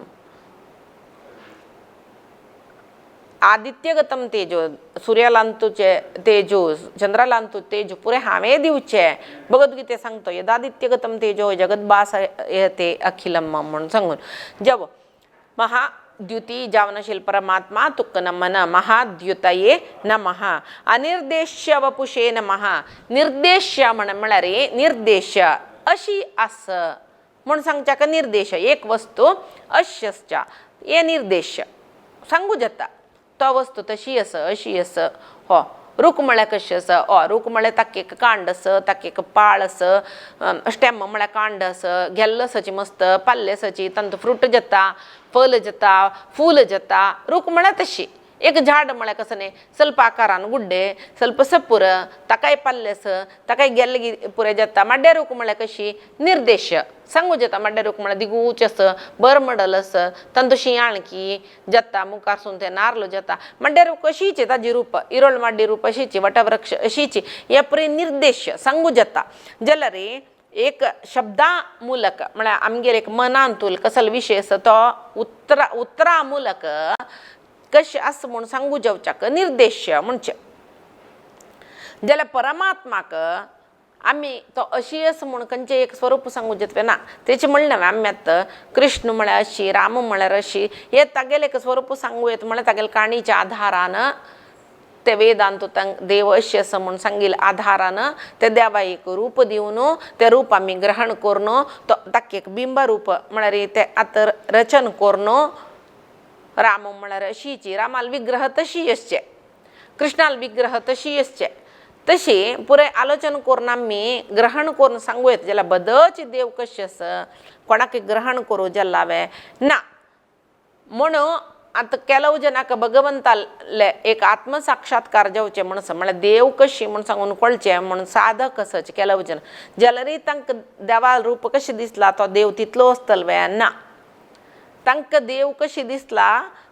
आदित्यगतम तेजो सूर्यालांतूचे तेजो चंद्रालांतू तेजो पुरे हांवें दिवचे भगवद्गीते सांगतो यदादित्यगतम तेजो जगद्भासयते अखिलम म्हणून सांगून जब महाद्युती जावनशील परमात्मा तुक नमन महाद्युतये नमः अनिर्देश्य वपुषे नमः निर्देश्य म्हळ्यार निर्देश अशी आस म्हण सांगच्या का निर्देश एक वस्तू अश्यच्या ये निर्देश सांगू जाता तो वस्तू तशी आस अशी आस हो रूख म्हळ्यार कशें आसा रूख म्हळ्यार ताका एक कांड आसा ताका एक पाळ आसा स्टेम म्हळ्यार कांड आसा गेल्ल आसाची मस्त पाल्ले आसाची तांतूं फ्रूट जाता फल जाता फूल जाता रूख म्हळ्यार तशी एक झाड म्हळ्यार कसं न्ही ಸ್ವಲ್ಪ आकारान गुड्डे ಸ್ವಲ್ಪ सपूर ताकाय पाल्ले आसा ताकाय गेल्ले पुरे जाता माड्ड्या रूख म्हळ्यार कशी निर्देश सांगू जाता माड्ड्या रूख म्हळ्यार दिगूच आसा बरमडल आसा तांतूं शियाळकी जाता मुखारसून ते नारलो जाता माड्ड्या रूख अशीच ताजी रूप इरोळ माड्डी रूप अशीची वटवृक्ष अशीची हे परी निर्देश सांगू जाता जाल्यार एक शब्दा मूलक म्हळ्यार आमगेर एक मनांतूल कसलो विशय आसा तो उतरा मूलक कशें आसा म्हूण सांगू जावच्याक निर्देश म्हणचे जाल्यार परमात्माक आमी तो अशी आसा म्हूण खंयचे एक स्वरूप सांगू जातवे ना तेचे म्हणलें हांवें आमी आतां कृष्ण म्हळ्यार अशी राम म्हळ्यार अशी हे तागेलें एक स्वरूप सांगू येता म्हळ्यार तागेले काणयेच्या आधारान ते वेदांतूत देव अशी आसा म्हूण सांगिल्ले आधारान ते देवा एक रूप दिवन ते रूप आमी ग्रहण करून तो ताका एक बिंब रूप म्हळ्यार ते आतां रचन करून राम म्हळ्यार अशीची रामाल विग्रह तशी आसचे कृष्णाल विग्रह तशी आसचे तशी पुराय आलोचन करून आमी ग्रहण करून सांगू येता जाल्यार बदलची देव कशी आसा कोणाक ग्रहण करूं जाल्यार हांवें ना म्हणून आतां केलो जनाक भगवंताले एक आत्मसाक्षात्कार जावचे म्हण म्हळ्यार देव कशी म्हण सांगून कळचें म्हण साधक आसचे केलो जन जाल्यार तांकां देवा रूप कशें दिसला तो देव तितलो आसतलो ना तांकां देव कशी दिसला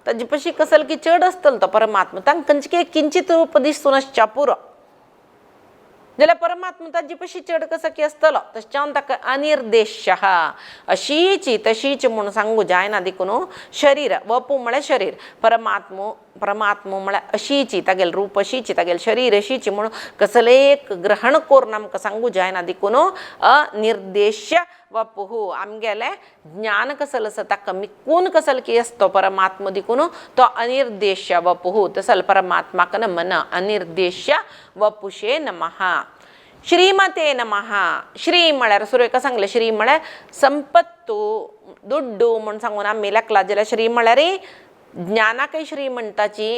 ताजे पशी कसलो की चड आसतलो तो परमात्मा तांकां खंयचे किंचित रूप दिसून आसच्या पुरो जाल्यार परमात्मा ताजे पशी चड कसो की आसतलो तशें ताका अनिर्देश अशीची तशीच म्हूण सांगू जायना देखून शरीर वपू म्हळ्यार शरीर परमात्मा म्हळ्यार अशीची तागेले रूप अशीची तागेले शरीर अशीची म्हणून कसले एक ग्रहण करून आमकां सांगू जायना देखून अनिर्देश वपुः आमगेले ज्ञान कसलो आसा ताका मिकून कसलो की आसतो परमात्मा देखून तो अनिर्देश वपुः तसल परमात्माक नमन अनिर्देश वपुषे नमः श्रीमते नमः श्री म्हळ्यार सुरेखा सांगले श्री म्हळ्यार संपत्तू दुड्डू म्हूण सांगून आमी लेखला जाल्यार श्री म्हळ्यार ज्ञानाकय श्री म्हणटाची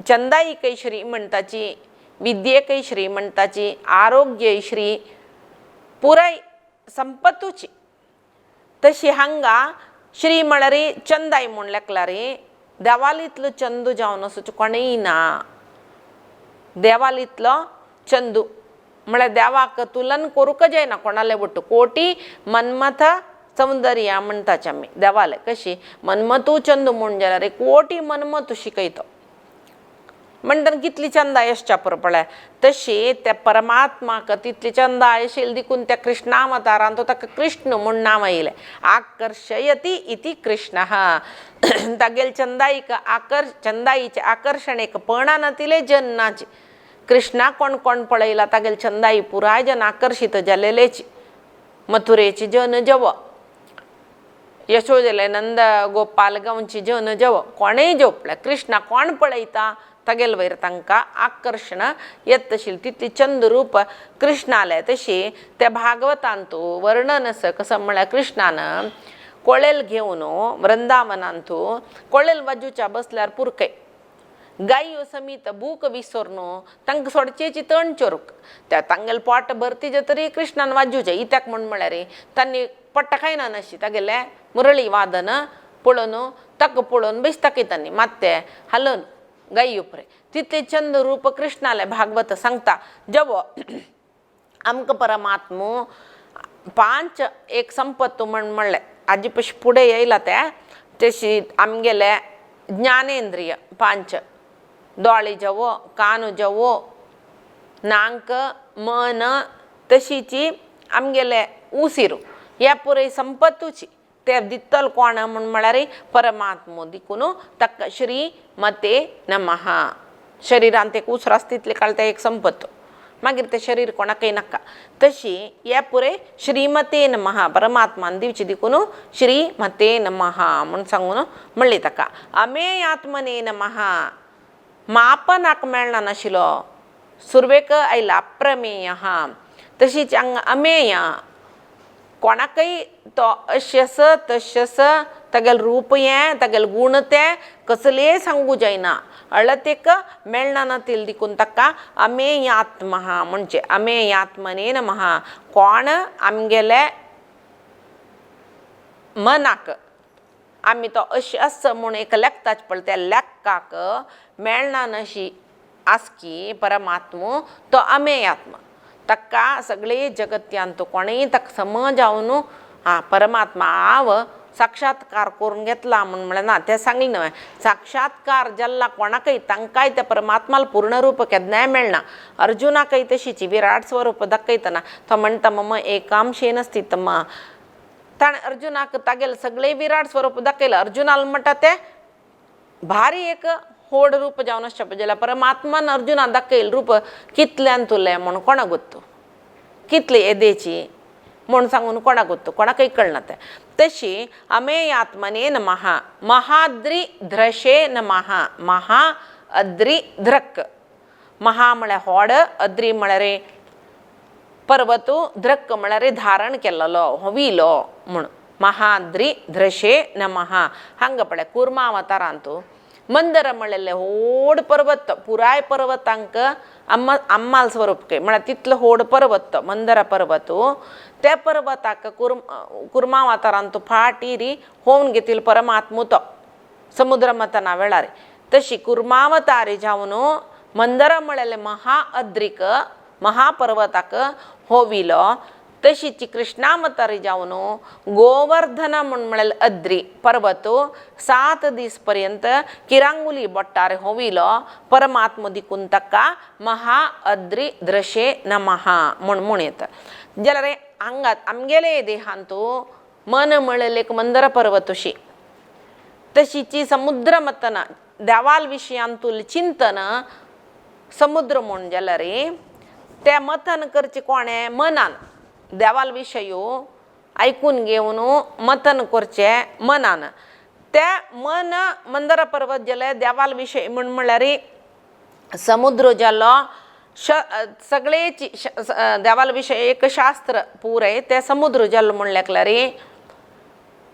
चंदाईकय श्री म्हणटाची विद्येकय श्री म्हणटाची आरोग्यय श्री पुराय संपत्तूची तशी हांगा श्री म्हळ्यार चंदाई म्हूण लेखला रे देवालीतलो चंदू जावन असो कोणेय ना देवालीतलो चंदू म्हळ्यार देवाक तुलन करूंक जायना कोणाले बट्ट कोटी मन्मथ सौंदर्या म्हणटाचे आमी देवाले कशी मन्मथू चंदू म्हूण जाल्यार कोटी मन्मथू शिकयतो म्हणटना कितली चंदाय आसच्या पुरो पळय तशी त्या परमात्माक तितली चंदाय आशिल्ली देखून त्या कृष्णावतारान तो ताका कृष्ण म्हूण नांव येयलें आकर्षयति इति कृष्णः तागेले चंदाईक चंदाईचे आकर्षण एक पणान तिले जन्नाची कृष्णा कोण कोण पळयला तागेले चंदाई पुराय जन आकर्षित जालेलेची मथुरेची जन जव यशोदेले नंद गोपाल गांवची जन जव कोणेय जेवपले कृष्णा कोण पळयता तागेले वयर तांकां आकर्षण येत तशी तितली चंद रूप कृष्णाले तशी त्या भागवतांतू वर्णन आसा कसं म्हळ्यार कृष्णान कोळेल घेवन वृंदावनांतू कोळेल वाजूच्या बसल्यार पुरकय गायो समीत बूक विसरून तांकां सोडचेची तण चोरूक त्या तांगेले पोट भरती जे तरी कृष्णान वाजूचे इत्याक म्हण म्हळ्यार तांणी पट्ट खायना नाशी तागेले मुरळी वादन पळोवन ताका पळोवन बेसताकी तांणी मात्ते हालोवन गाई उपरे तितले चंद रूप कृष्णाले भागवत सांगता जवो आमकां परमात्मो पांच एक संपत्तू म्हणलें आजी पशी फुडें येयला ते तशी आमगेले ज्ञानेंद्रिय पांच दोळे जवो कान जवो नाक मन तशीची आमगेले उसिरू ह्या पुराय संपत्तूची ते दितल कोण म्हण म्हळ्यार परमात्मो देखून ताका श्री मते नमः शरिरांत एक उसरो आसता तितले काळ ते एक संपत्त मागीर ते शरीर कोणाकय नाका तशी हे पुरे श्रीमते नमः परमात्मान दिवची देखून श्रीमते नमः म्हण सांगून म्हणली ताका अमे आत्मने नमः मापनाक मेळना नाशिल्लो सुरवेक आयला अप्रमेय तशीच हांगा अमेय कोणाकय तो अशेस तशेस तागेल रूप हें तागेल गुण ते कसलेय सांगू जायना अळतेक मेळना तिल देखून ताका अमेयात्म म्हणजे अमेयात्मने नमः कोण आमगेले मनाक आमी तो अशेस म्हूण एक लेखताच पळय त्या लेखाक मेळना नशी आसकी परमात्मो तो अमेयात्म ताका सगळे जगत्यान तो कोणीय ताका समज जावन परमात्मा हांव साक्षात्कार करून घेतला म्हणून ना ते सांगले न्हय साक्षात्कार जाल्ला कोणाकय तांकांय त्या परमात्माला पूर्ण रूप केन्नाय मेळना अर्जुनाकय तशीच विराट स्वरूप दाखयतना तो म्हणटा मम एकांशेन स्थितम ताणें अर्जुनाक तागेलें सगळें विराट स्वरूप दाखयलें अर्जुनाल म्हणटा तें भारी एक होड रूप जावन आसचें जाल्यार परमात्मान अर्जुनाक दाखयलें रूप कितल्यान तुलें म्हूण कोणाक गोत्तू कितले येदेची म्हूण सांगून कोणाक गोत्तू कोणाकय कळना तें तशी अमेयात्मने नमः महाद्री ध्रशे नमः महा अद्री ध्रक महा म्हळ्यार होड अद्री म्हळ्यार पर्वतू ध्रक म्हळ्यार धारण केल्लो होविलो म्हूण महाद्री ध्रशे नमः हांगा पळय कुर्मावतारांतू मंदर म्हणलेले होड पर्वत पुराय पर्वतांक अम्माल स्वरूप के म्हळ्यार तितलो होड पर्वत मंदर पर्वतू त्या पर्वताक कुर्मावतारांतू फाटीरी होवन घेतिल्लो परमात्मो तो समुद्र मथना वेळार तशी कुर्मावतारी जावन मंदर म्हणलेले महाअद्रीक महापर्वताक होविलो तशीच कृष्णावतारी जावन गोवर्धन म्हणलेले अद्री पर्वत 7 दीस पर्यंत किरांगुली बोट्टार होविलो परमात्म दिकून ताका महाअद्री दृशे नमः म्हूण येता जाल्यार हांगात आमगेले देहांतू मन म्हणलेले एक मंदर पर्वतशी तशीची समुद्र मथना देवाल विशयांतूल चिंतन समुद्र म्हूण जाल्यार ते मथन करचे कोणे मनान देवाल विशय आयकून घेवन मथन करचे मनान ते मन मंदर पर्वत जाले देवाल विशय म्हणल्यार समुद्र जालो सगळेची देवाल विशय एक शास्त्र पुरे ते समुद्र जालो म्हणल्यार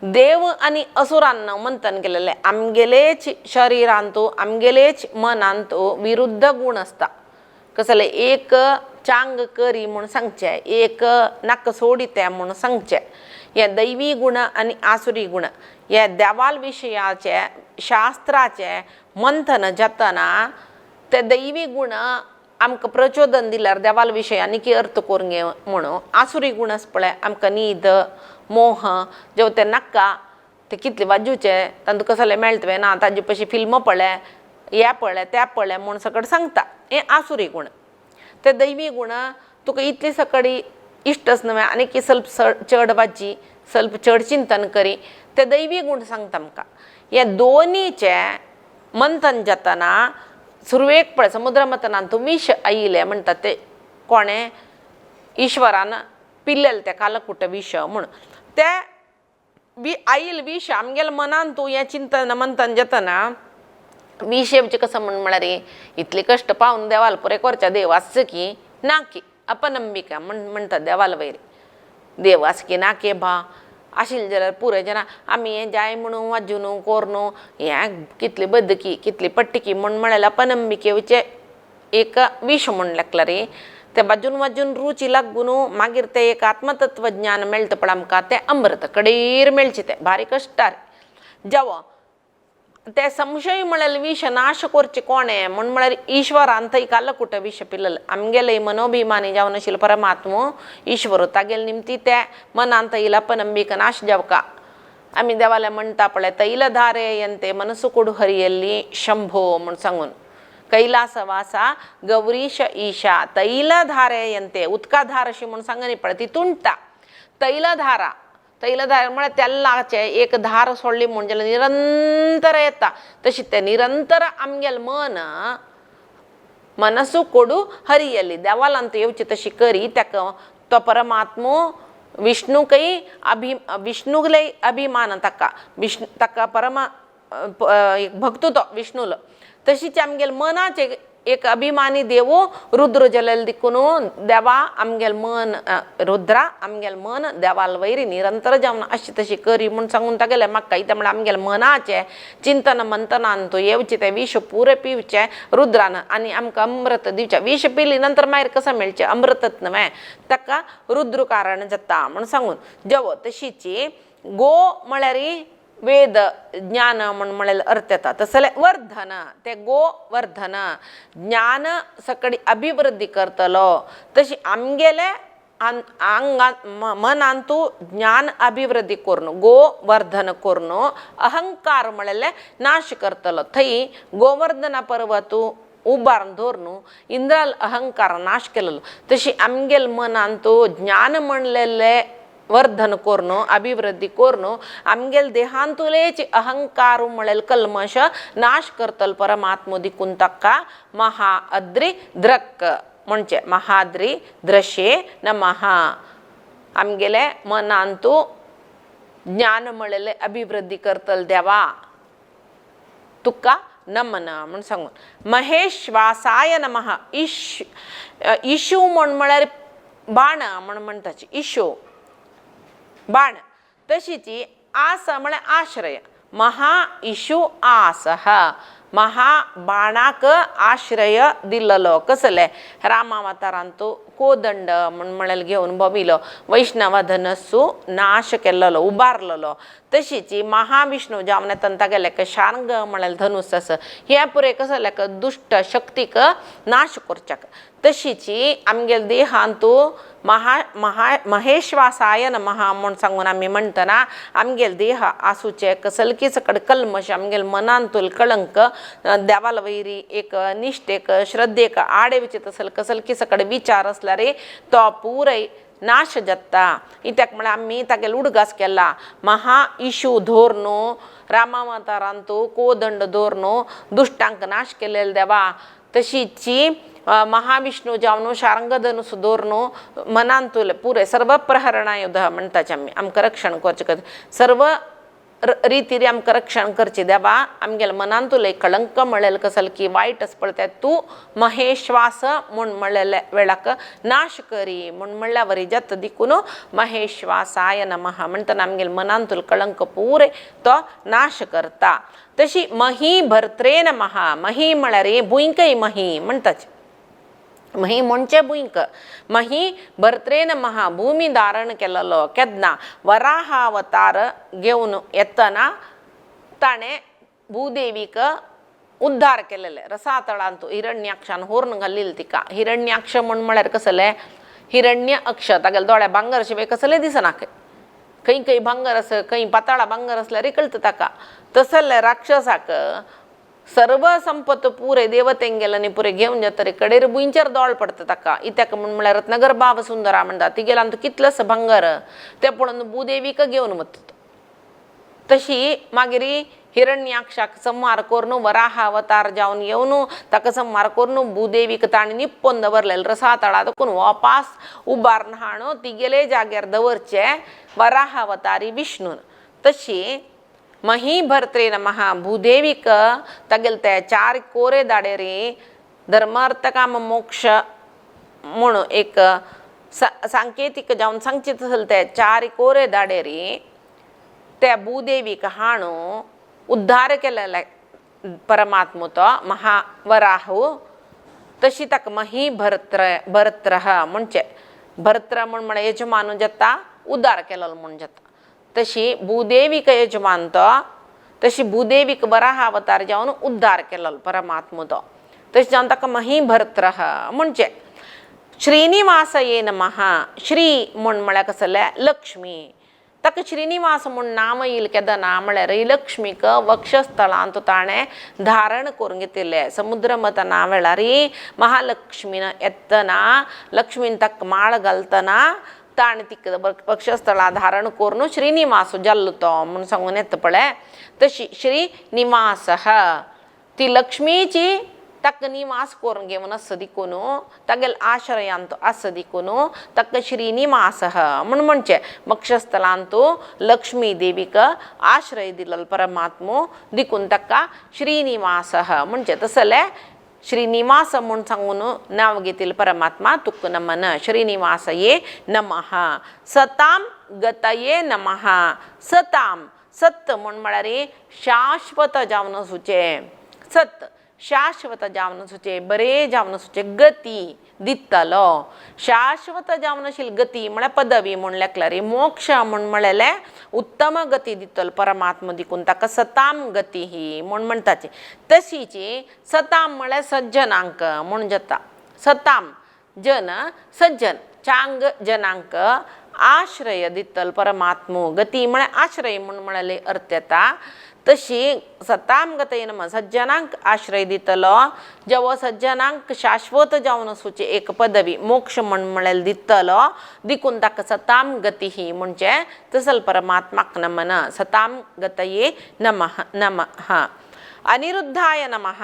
देव आनी असुरांना मंथन केलेले आमगेलेच शरिरांतू आमगेलेच मनांतू विरुद्ध गुण असता कसले एक चांग करी म्हूण सांगचे एक नाक सोडिते म्हूण सांगचे हे दैवी गुण आनी आसुरी गुण हे देवाल विशयाचे शास्त्राचे मंथन जातना ते दैवी गुण आमकां प्रचोदन दिल्यार देवाल विशय आनी अर्थ करून घे म्हणून आसुरी गुण आसा पळय आमकां न्हीद मोह जेव ते नाका ते कितले वाजूचे तांतूं कसले मेळटवे ना ताजे पयशे फिल्म पळय हे पळय त्या पळय म्हूण सकट सांगता हे आसुरी गुण ते दैवी गुण तुका इतली सकडी इश्टच न्हय आनी स्वल्प चड वाजी स्वल्प चड चिंतन करी ते दैवी गुण सांगता आमकां हे दोनीचे मंथन जातना सुरवेक पळय समुद्र मथनांतू विश आयिल्ले म्हणटा ते कोणे ईश्वरान पिल्लेले ते कालकुट विश म्हूण ते आयिल्ले विश आमगेल्या मनान तूं हें चिंतन मंथन जातना विश येवचें कसं म्हळ्यार इतले कश्ट पावन देवाल पुरे करच्या देव आसचो की ना की अपनंबिका म्हणटा देवाल वयर देव आस की ना के भा आशिल्ले जाल्यार पुरे जना आमी हें जाय म्हणून वाजून कोरून हें कितली बदकी कितली पट्टिकी म्हूण म्हळ्यार अपनंबिकेचें एक विश म्हूण लागल्यार ते वाजून रुची लागून मागीर ते एक आत्मतत्वज्ञान मेळटा पण आमकां तें अमृत कडेर मेळचें तें भारी कश्टार जावं ते संशय म्हळ्यार विश नाश करचे कोणे म्हूण म्हळ्यार ईश्वरान थंय कालकुट विश पिल्लले आमगेले मनोभिमानी जावन आशिल्लो परमात्मो ईश्वर तागेले निमती ते मनान थंय अपनंबिका नाश जावका आमी देवाले म्हणटा पळय तैलधारेयंते मनसु कोडू हरियल्ली शंभो म्हूण सांगून कैलासवासा गौरीश ईशा तैलधारेयंते उदकाधार अशी म्हूण सांगनी पळय ती तुंटा तैलधारा म्हळ्यार तेल्लाचे एक धार सोडली म्हणजे निरंतर येता तशी ते निरंतर आमगेल मन मनसू कोडू हरियली देवालांत येवची तशी करी ताका तो परमात्मो विष्णूकय विष्णूलय अभिमान ताका विष्णू ताका परमा भक्तो तो विष्णूलो तशीच आमगेल मनाचे एक अभिमानी देवो रुद्र जलल दिकुनो देवा आमगेल मन रुद्रा आमगेल मन देवाल वैरी निरंतर जावन अशी तशी करी म्हणून सांगून तागेले म्हाका इता म्हळ्यार आमगेल मनाचे चिंतन मंथनान तो येवचे ते विष पुरे पिवचे रुद्रान आनी आमकां अमृत दिवचे विष पिली नंतर मागीर कसं मेळचे अमृतच न्हय ताका रुद्र कारण जाता म्हणून सांगून जेवो तशीची गो म्हळ्यार वेद ज्ञान म्हळ्यार अर्थ येता तसले वर्धन ते गो वर्धन ज्ञान सकडी अभिवृद्धी करतलो तशी आमगेले अंगात मनांतू ज्ञान अभिवृद्धी करून गो वर्धन करून अहंकार म्हळ्यार नाश करतलो थंय गोवर्धना पर्वतू उबारून दवरून इंद्राल अहंकार नाश केलेलो तशी आमगेल मनांतू ज्ञान म्हणलेले वर्धन करून अभिवृद्धी करून आमगेल देहांतुलेची अहंकार म्हळ्यार कल्मश नाश करतल परमात्मा दिकून ताका महाअद्री द्रक म्हणजे महाद्री द्रशे नमः आमगेले मनांतू ज्ञान म्हळेले अभिवृद्धी करतल देवा तुका नमन म्हणून सांगून महेश्वासाय नमः इशू म्हळ्यार बाण म्हणटाची इशू बाण तशीची आस म्हळ्यार आश्रय महा इशू आसह महाबाणाक आश्रय दिल्लो कसले रामावतारांतू कोदंड म्हळ्यार घेवन भोंविलो वैष्णवधनस्सू नाश केल्लो उबारलेलो तशीची महाविष्णू जावन येता तागेले शार्ंग म्हळ्यार धनुस आसा हे पुरे कसले दुष्ट शक्तीक नाश करच्याक तशीची आमगेल देहांतू महेश्वासाय नमः म्हूण सांगून आमी म्हणटना आमगेल देह आसूचे कसलकी सकड कल्मश आमगेल मनांतूल कळंक देवाल वैरी एक निश्ठेक श्रद्धेक आडेवचे तसल कसलकी सकड विचार असल्यार तो पुरय नाश जाता इत्याक म्हळ्यार आमी तागेलो उडगास केला महा इशू धोरनो रामावतारांतू कोदंड धोरनो दुश्टांक नाश केलेले देवा तशीची महाविष्णू जावन शार्ंगधनुस धोरनो मनांतूल पुरे सर्व प्रहरणायुध म्हणटाचे आमी आमकां रक्षण करचें सर्व रितीरी आमकां रक्षण करचें देवा आमगेल्या मनांतूल कळंक म्हळेलें कसलकी वायट आसा पळय तें तूं महेश्वास म्हूण म्हणलेले वेळाक नाश करी म्हूण म्हणल्या वरी जत दिकून महेश्वासाय नमः म्हणटना आमगेल्या मनांतूल कळंक पुरे तो नाश करता तशी मही भर्त्रे नमः मही म्हळ्यार भुंयकय मही म्हणटाचे मही म्हणजे भुंयक मही भर्त्रे नमः भूमी धारण केलेलो केदना वराहावतार घेवन येतना ताणें भूदेवीक उद्धार केलेले रसातळांतू हिरण्याक्षान होर्न घालिल्ली तिका हिरण्याक्ष म्हळ्यार कसले हिरण्य अक्ष तागेले दोळे भांगर शिवाय कसले दिसना खंय खंय भांगर आस खंय पाताळा भांगर आसल्यार कळटा ताका तसले राक्षसाक सर्व संपत पुरे देवतेंक गेला न्ही पुरे घेवन जातरी कडेर भुंयचेर दोळ पडटा ताका इत्याक म्हळ्यार रत्नगर भाव सुंदरा म्हणटा ती गेला तो कितलोसो भांगर ते पळोवन भूदेवीक घेवन वता तशी मागीर हिरण्याक्षाक संहार करून वराह अवतार जावन येवन ताका संहार करून भूदेवीक ताणें निप्पोन दवरलेले रसातळा देखून वापास उबारून हाडून तिगेले जाग्यार दवरचे वराह अवतारी विष्णून तशी मही भर्त्रे नमः भूदेवीक तागेले ते चार कोरे दाडेरी धर्मार्थ काम मोक्ष म्हणून एक सांकेतीक जावन सांगचें आसलें ते चार कोरे दाडेरी त्या भूदेवीक हाडून उद्धार केलेले परमात्मो तो महावराहू तशी ताका मही भर्त्र म्हणजे भर्त्र म्हण यजमान जाता उद्धार केलेलो म्हण जाता तशी भूदेवीक यजमान तो तशी भूदेवीक वराह अवतार जावन उद्धार केलेलो परमात्मो तो तशी जावन ताका मही भर्त्र म्हणजे श्रीनिवासये नमः श्री म्हळ्यार कसले लक्ष्मी ताका श्रीनिवास म्हूण नाम येयलें केदना म्हळ्यार लक्ष्मीक वक्षस्थळांत ताणें धारण करून घेतिल्लें समुद्र मतना वेळार महालक्ष्मीन येतना लक्ष्मीन ताका माळ घालतना ताणें तिका वक्षस्थळा धारण करून श्रीनिवास जाल्लो तो म्हूण सांगून येता पळय तशी श्रीनिवास ती लक्ष्मीची ताका निवास करून घेवन आसा देखून तागेले आश्रयांत आसा देखून ताका श्रीनिवास म्हूण म्हणचे वक्षस्थळांत लक्ष्मी देवीक आश्रय दिलेलो परमात्मो देखून ताका श्रीनिवास म्हणजे तसले श्रीनिवास म्हणून सांगून नाव घेतील परमात्मा तुक नमन श्रीनिवासये नमः सताम गतये नमः सताम सत्त म्हणून म्हळ्यार शाश्वत जावन सुचे सत शाश्वत जावन सुचे बरे जावन सुचे गती दितलो शाश्वत जावनशील गती म्हळ्यार पदवी म्हण लेखल्यार मोक्ष म्हण म्हळेले उत्तम गती दितलो परमात्मा दिकून ताका सताम गती ही म्हण म्हणटाची तशीची सताम म्हळ्यार सज्जनांक म्हण जाता सताम जन सज्जन चांग जनांक आश्रय दितल परमात्मो गती म्हळ्यार आश्रय म्हण म्हळेले अर्थ येता तशी सताम गतये नमः सज्जनांक आश्रय दितलो जेव्हा सज्जनांक शाश्वत जावन सुचे एक पदवी मोक्ष म्हण म्हळेल दितलो दिकून ताका सताम गती ही म्हणजे तसल परमात्माक नमन सताम गतये नमः नमः अनिरुद्धाय नमः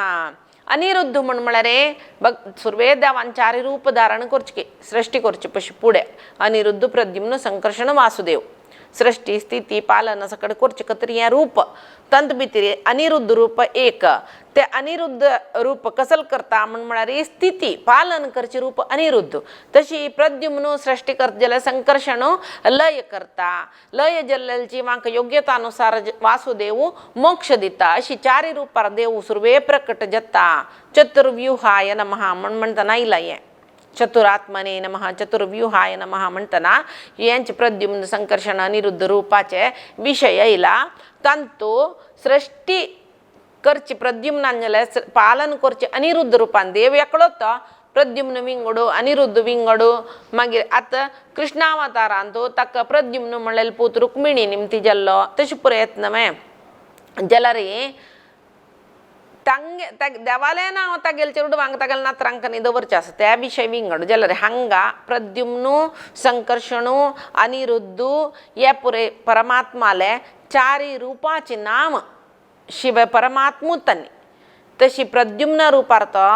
अनिरुद्ध म्हण म्हळ्यार बघ सुर्वे देवान चार रूप धारण करचे सृष्टी करचे पशी पुढे अनिरुद्ध प्रद्युम्न संकर्षण वासुदेव सृष्टी स्थिती पालन सकड करचे कतरी हे रूप तंत भितर अनिरुद्ध रूप एक ते अनिरुद्ध रूप कसल करता म्हण म्हळ्यार स्थिती पालन करचे रूप अनिरुद्ध तशी प्रद्युम्न सृष्टी करता जाल्यार संकर्षण लय करता लय जल्लेल जिवांक योग्यतानुसार वासुदेव मोक्ष दिता अशी चारी रूपार देव सुर्वे प्रकट जाता चतुर्व्यूहाय नमः म्हण म्हणतना इला हे चतुरात्मने नमः चतुर्व्यूहाय नमः म्हणतना यांचे प्रद्युम्न संकर्षण अनिरुद्ध रूपाचे विषय इला तंतु सृष्टी करची प्रद्युम्नांजले पालन करचे अनिरुद्ध रूपान देव एकलोच प्रद्युम्न विंगडो अनिरुद्ध विंगडो मागीर आता कृष्णावतारान तो ताका प्रद्युम्न म्हणलेलो पूत रुक्मिणी निमती जाल्लो तशे प्रयत्न मे जाल्यार तांगे देवालय नांव तागेल चेडूड वांग तागेल नात्रांक न्ही दवरचें आसा त्या विशय विंगड जाल्यार हांगा प्रद्युम्न संकर्षण अनिरुद्ध हे पुरे परमात्माले चारी रूपाचे नाम शिव परमात्मुतनी तशी प्रद्युम्न रूपार तो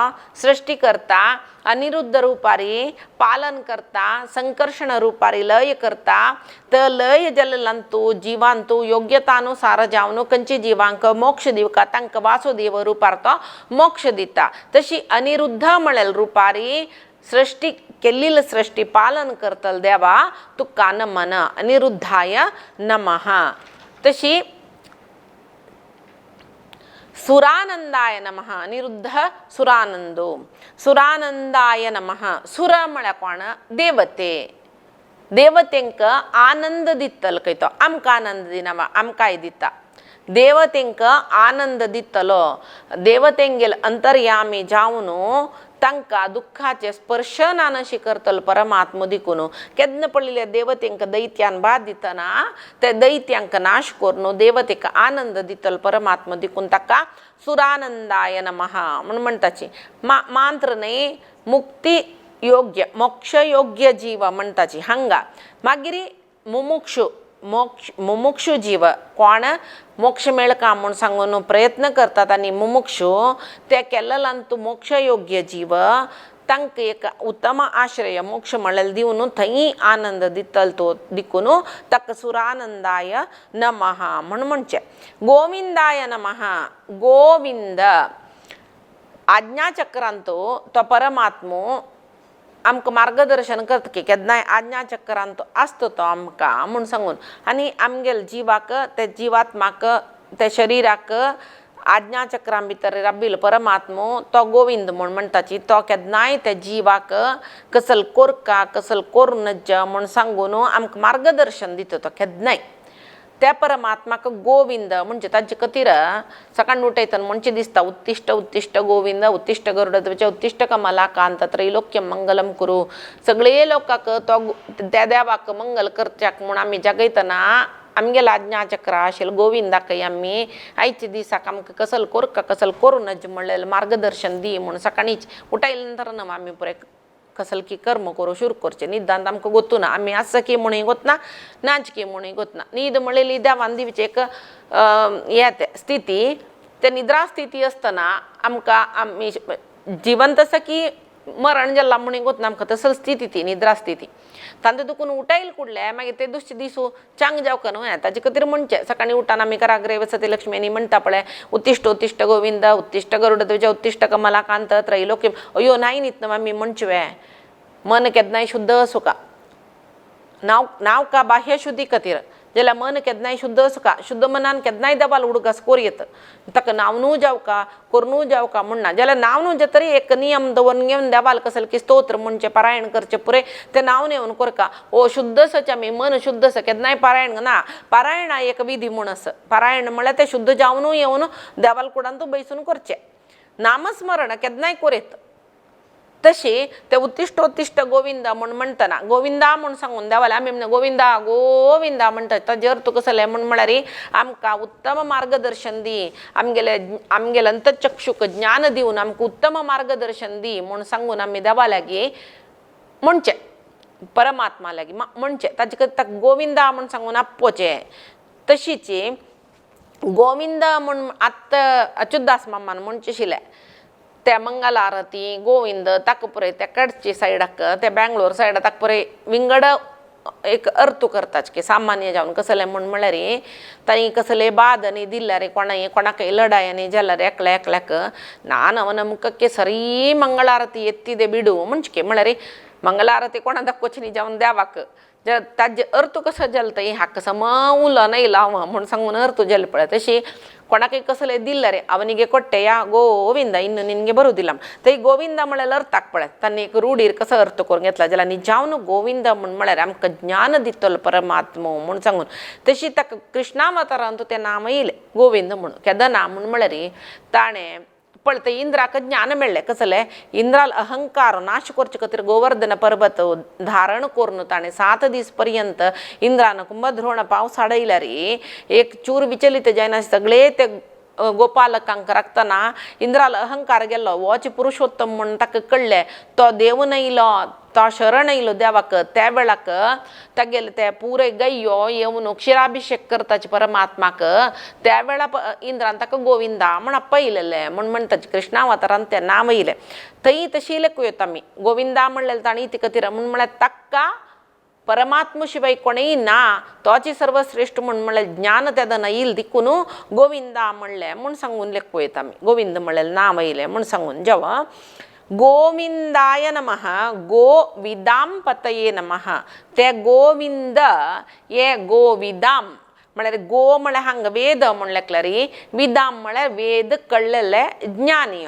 सृष्टी करता अनिरुद्ध रूपारी पालन करता संकर्षण रूपारी लय करता तर लय जल्लंतू जीवांतू योग्यतानुसार जावन खंयची जिवांक मोक्ष दिवका तांकां वासुदेव रूपार तो मोक्ष दिता तशी अनिरुद्ध म्हळेल रूपारी सृष्टी केल्ली सृष्टी पालन करतल देवा तुका नमन अनिरुद्धाय नमः तशी सुरानंदाय नमः अनिरुद्ध सुरानंदो सुरानंदाय नमः सुर म्हळ्यार कोण देवते देवतेंक आनंद दितल खंय तो आमकां आनंद दिना आमकांय दिता देवतेंक आनंद दितलो देवतेंगेल अंतर्यामी जावन तांकां दुःखाचे स्पर्श नानशी करतल परमात्मा दिकून केन्ना पडलेल्या देवतेंक दैत्यान बाद दितना ते दैत्यांक नाश करून देवतेक आनंद दितल परमात्मा दिकून ताका सुरानंदाय नमः म्हण म्हणटाची मांत्र न्ही मुक्ती योग्य मोक्ष योग्य जीव म्हणटाची हांगा मागीर मुमुक्षु जीव कोण मोक्ष मेळका म्हूण सांगून प्रयत्न करतात आनी मुमुक्षु ते केल्लेलांतू मोक्ष योग्य जीव तांकां एक उत्तम आश्रय मोक्ष म्हळेल दिवन थंय आनंद दितल तो दिकून ताका सुरानंदाय नमः म्हण म्हणचे गोविंदाय नमः गोविंद आज्ञाचक्रांतू तो परमात्मो आमकां मार्गदर्शन करता की केन्नाय आज्ञाचक्रांत तो आसता तो आमकां म्हूण सांगून आनी आमगेल जिवाक ते जिवात्माक ते शरिराक आज्ञाचक्रां भितर राबिल्लो परमात्मो तो गोविंद म्हूण म्हणटाची तो केन्नाय ते जिवाक कसल कोरका कसल कोरूं नज म्हूण सांगून आमकां मार्गदर्शन दिता तो केन्नाय त्या परमात्माक गोविंद म्हणजे तांचे खातीर सकाळीं उठयतना म्हणचे दिसता उत्तिष्ठ उत्तिष्ठ गोविंद उत्तिष्ठ गरुडध्वज उत्तिष्ठ कमलाकांत त्रैलोक्यम मंगलम कुरु सगळे लोकांक तो त्या देवाक मंगल करच्याक म्हूण आमी जगयतना आमगेलें आज्ञाचक्र आशिल्लें गोविंदाकय आमी आयचे दिसाक आमकां कसल कोरका कसल कोरूं नज म्हणलेलें मार्गदर्शन दी म्हूण सकाळींच उठयले नंतर आमी पुरे कसल की कर्म करू शुरू करचे निदान आमकां गोतू ना आमी आसा की म्हणून गोतना नाच की म्हणून गोतना न्हीद म्हणलेली देवान दिवचे एक हे स्थिती ते निद्रा स्थिती आसतना आमकां आमी जिवंत आसा की मरण जल्ला म्हणून गोत नामक तसं स्थिती ती निद्रा स्थिती तांदूळ दुखून उठाईल कुठल्या मागीर ते दुसरे दिसू चांग जावं का न्हय ताचे खातीर म्हणचें सकाळी उठान आमी कराग्रे वसते लक्ष्मीनी म्हणटा पळय उत्तिष्ट उत्तिष्ट गोविंद उत्तिष्ट गरुड तुझ्या उत्तिष्ट कमलाकांत त्रैलोक्यम अयो नाही न्हित आमी म्हणचें मन केन्नाय शुद्ध असो का नाव का बाह्य शुद्धी खातीर जाल्यार मन केन्नाय शुद्ध असो का शुद्ध मनान केन्नाय देवाल उडगास कोर येता ताका नावनू जाव का कोरनू जाव का म्हणना जाल्यार नावनू जे तरी एक नियम दवरून घेवन देवाल कसले की स्तोत्र म्हणचे पारायण करचे पुरे ते नाव नेवन कोरका ओ शुद्ध सच आमी मन शुद्ध स केन्नाय पारायण ना पारायण एक विधी म्हूण आसा पारायण म्हळ्यार ते शुद्ध जावनू येवन देवाल कुडांत बैसून करचें नामस्मरण केन्नाय कोरयत तशी ते उत्तिष्ट गोविंदा म्हूण म्हणटना गोविंदा म्हूण सांगून देवाला आमी म्हणना गोविंदा गोविंदा म्हणटा ताजे अर्थ कसले म्हूण म्हळ्यार आमकां उत्तम मार्गदर्शन दी आमगेले अंतचक्षुक ज्ञान दिवन आमकां उत्तम मार्गदर्शन दी म्हूण सांगून आमी देवा लागीं म्हणचें परमात्मा लागीं म्हणचें ताजे खातीर गोविंदा म्हूण सांगून आपोवचें तशीच गोविंद म्हूण आत्तां अच्युतदास मामान म्हणचें आशिल्लें त्या मंगल आरती गोविंद ताका पळय त्या कडची सायडाक त्या बँगलोर सायडा ताका पळय विंगड एक अर्थ करताच की सामान्य जावन कसले म्हूण म्हळ्यार तांणी कसले बादनी दिल्यार कोणाकय लढायांनी जाल्यार एकल्याक नान मुखಕ್ಕೆ सरी मंगळारती ಎತ್ತಿದೆ ಬಿಡು म्हणचे म्हळ्यार मंगळारती कोणा दाखोवची न्ही जावन देवाक ताजे अर्थ कसो जालो हाक समौल नाही लाव म्हूण सांगून अर्थ जाले पळय तशी कोणाकय कसले दिल्यार ಅವನಿಗೆ ಕೊಟ್ಟೆ या गोविंद इನ್ನು निनगे बरोदिಲ್ಲ ते गोविंद म्हळ्यार अर्थाक पळय तांणी एक रूढीर कसो अर्थ करून घेतला जाल्यार निजावन गोविंद म्हूण म्हळ्यार आमकां ज्ञान दितलो परमात्मो म्हूण सांगून तशी ताका कृष्णावतारांत तें नाम येयलें गोविंद म्हूण केदां नाम म्हूण म्हळ्यार ताणें पळय ते इंद्राक ज्ञान मेळ्ळें कसलें इंद्राल अहंकार नाश करचे खातीर गोवर्धन पर्वत धारण करून ताणें 7 दीस पर्यंत इंद्रान कुंभद्रोण पावस हाडयल्यार एक चूर विचलित जायना सगळे ते गोपालकांक राखतना इंद्राल अहंकार गेल्लो वोच पुरुषोत्तम म्हूण ताका कळ्ळें तो देव येयलो तो शरण येयलो देवाक त्या वेळाक तागेले ते पुरे गय्यो येवन क्षीराभिषेक करताचे परमात्माक त्या वेळा इंद्रान ताका गोविंदा म्हण पयलेलें म्हूण म्हणटाचे कृष्णावतारांत तें नांव येयलें थंय तशी लेखूं आमी गोविंदा म्हणलेलें ताणी ती खातीर म्हूण म्हळ्यार ताका परमात्म शिवाय कोणेय ना तोची सर्वश्रेष्ठ म्हूण म्हळ्यार ज्ञान तेदां येईल देखून गोविंदा म्हणलें म्हूण सांगून लेखूं येता आमी गोविंद म्हणलेलें नांव येयलें म्हूण सांगून जेवा गोविंदाय नमः गोविदाम पतये नमः ते गोविंद ये गोविदाम म्हळ्यार गो म्हळ्यार हांगा वेद म्हूण लेखल्यार विदाम म्हळ्यार वेद कळलेले ज्ञानी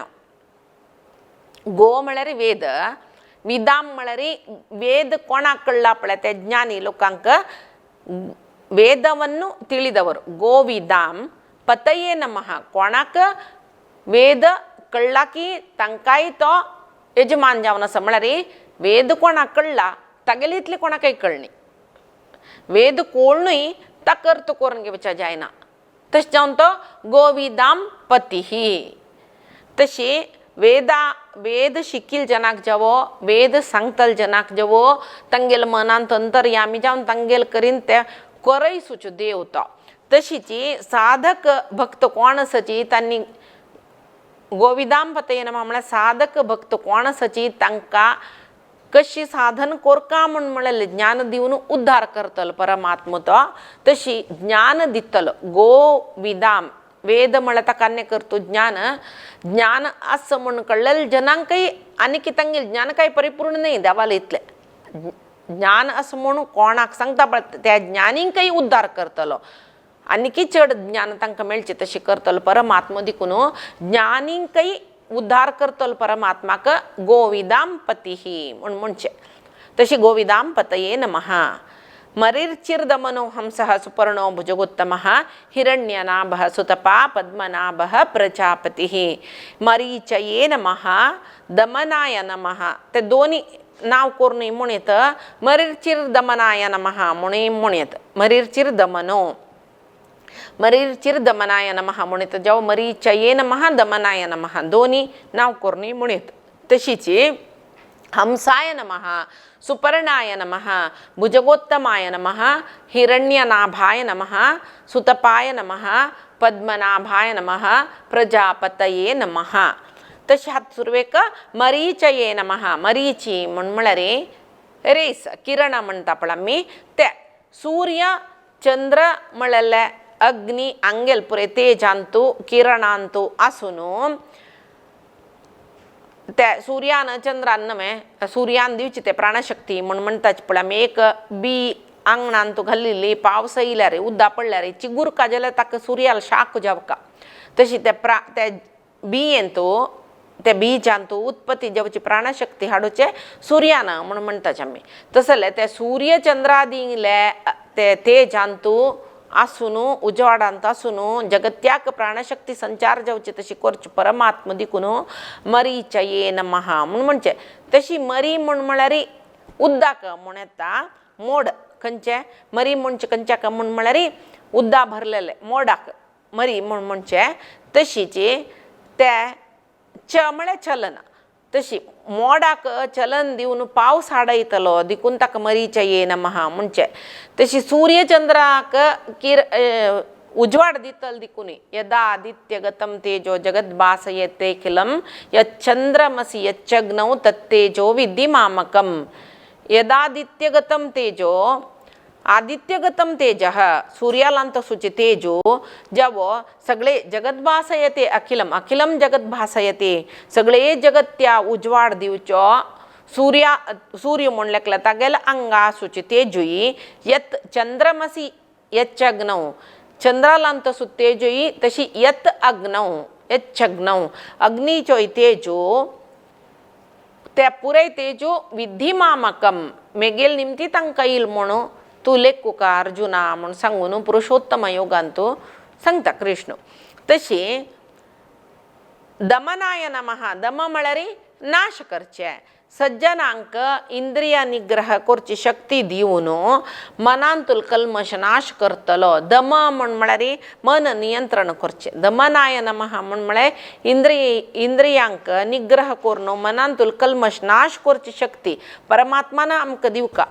गो म्हळ्यार वेद विदाम म्हळ्यार वेद कोणाक कळ्ळा पळय ते ज्ञानी लोकांक वेदವನ್ನು ತಿಳಿದವರು गोविदाम पतये नमः कोणाक वेद कळ्ळा की तांकांय तो यजमान जावन आसा म्हळ्यार वेद कोणाक कळ्ळा तागेले इतले कोणाकय कळ्ळी वेद कोणूय ताका अर्थ करून घेवचा जायना तशें जावन तो गोविदाम पतीः तशी वेद शिकील जनाक जावो वेद सांगतल जनाक जावो तांगेल मनांत अंतर्यामी जावन तांगेल करीन ते करय सुचो देव तो तशीच साधक भक्त कोण आसाची तांणी गोविदाम पतये नमः म्हळ्यार साधक भक्त कोण आसाची तांकां कशी साधन कोरका म्हूण म्हळ्यार ज्ञान दिवन उद्धार करतलो परमात्मा तो तशी ज्ञान दितलो गोविदाम वेद म्हळ्यार ताका अन्य करतो ज्ञान आस म्हूण कळलेले जनांकय आनी तांगेलें ज्ञान कांय परिपूर्ण न्ही देवाले इतलें ज्ञान आस म्हूण कोणाक सांगता पळय त्या ज्ञानींकय उद्धार करतलो आनी चड ज्ञान तांकां मेळचें तशें करतलो परमात्मा देखून ज्ञानींकय उद्धार करतलो परमात्माक गोविदाम पतीः म्हूण म्हणचें तशी गोविदाम पतये नमः मरीर्चिर्दमनो हंसः सुपर्णो भुजगोत्तमः हिरण्यनाभः सुतपा पद्मनाभः प्रजापतिः मरीचये नमः दमनाय नमः ते दोन्ही नाव करून म्हणत मरीर्चिर्दमनाय नमः म्हणून म्हणत मरीर्चिर्दमनाय नमः म्हणत जेव्हा मरीचये नमः दमनाय नमः दोन्ही नाव करून म्हणत तशीच हंसाय नमः सुपर्णाय नमः भुजगोत्तमाय नमः हिरण्यनाभाय नमः सुतपाय नमः पद्मनाभाय नमः प्रजापतये नमः तशी हात सुरवेक मरीचये नमः मरीची म्हण रे रेस किरण म्हणता पण आम्ही त्या सूर्य चंद्र म्हळले अग्नी अंगेल पुरे तेजांतू किरणांतू आसून त्या सूर्यान चंद्रान नमे सूर्यान दिवची ते प्राणशक्ती म्हणून म्हणताच पण आम्ही एक बी अंगणान तू घाल्लेली पावस येयल्या रे उद्दा पडल्या रे चिगूर काजला ताका सूर्याला शाक जावका तशी त्या बियेन तो त्या बीजान तू उत्पत्ती जेवची प्राणशक्ती हाडूचे सूर्यान म्हणून म्हणताच आम्ही तसले त्या सूर्य चंद्रादीले ते तेजान तू आसूनु उजवाडांत आसूनु जगत्याक प्राणशक्ती संचार जावची तशी करची परमात्मा दिकून मरीचये नमः म्हणून म्हणचे तशी मरी म्हण म्हळ्यार उद्दाक म्हण येता मोड खंयचे मरी म्हणचे खंयच्याक म्हण म्हळ्यार उद्दा भरलेले मोडाक मरी म्हण म्हणचे तशीची त्या च म्हळ्यार चलन तशी मोडाक चलन दिवन पावस हाडयतलो दिकून ताका मरीचये नमः म्हणचे तशी सूर्यचंद्राक उजवाड दितल दिकून यदा आदित्यगतम तेजो जगत भासयते खिलम यच्चंद्रमसि यच्चग्नौ तत्तेजो विद्धिमामकम यदादित्यगतम तेजो आदित्यगतम तेज सूर्यालांत सूची तेजो जव सगळे जगत भासयते अखिलम अखिलम जगत भासयते सगळे जगत त्या उजवाड दिवचो सूर्य म्हणलेकला तागेल अंगा सूची तेजुई यत चंद्रमसी यच्चग्नौ चंद्रालांत सु तेजुई तशी यत अग्नौ यच्चग्नौ अग्नीचोय तेजो त्या पुरे तेजो विद्धिमामकम मेगेल निमती तांकां येईल म्हणून तू लेखुका अर्जुना म्हणून सांगून पुरुषोत्तम योगांतू सांगता कृष्ण तशी दमनाय नमः दम म्हळ्यार नाश करचे सज्जनांक इंद्रिय निग्रह करची शक्ती दिवन मनांतूल कल्मश नाश करतलो दम म्हण म्हळ्यार मन नियंत्रण करचे दमनाय नमः म्हण म्हळ्यार इंद्रियांक निग्रह करून मनांतूल कल्मश नाश करची शक्ती परमात्मान आमकां दिवका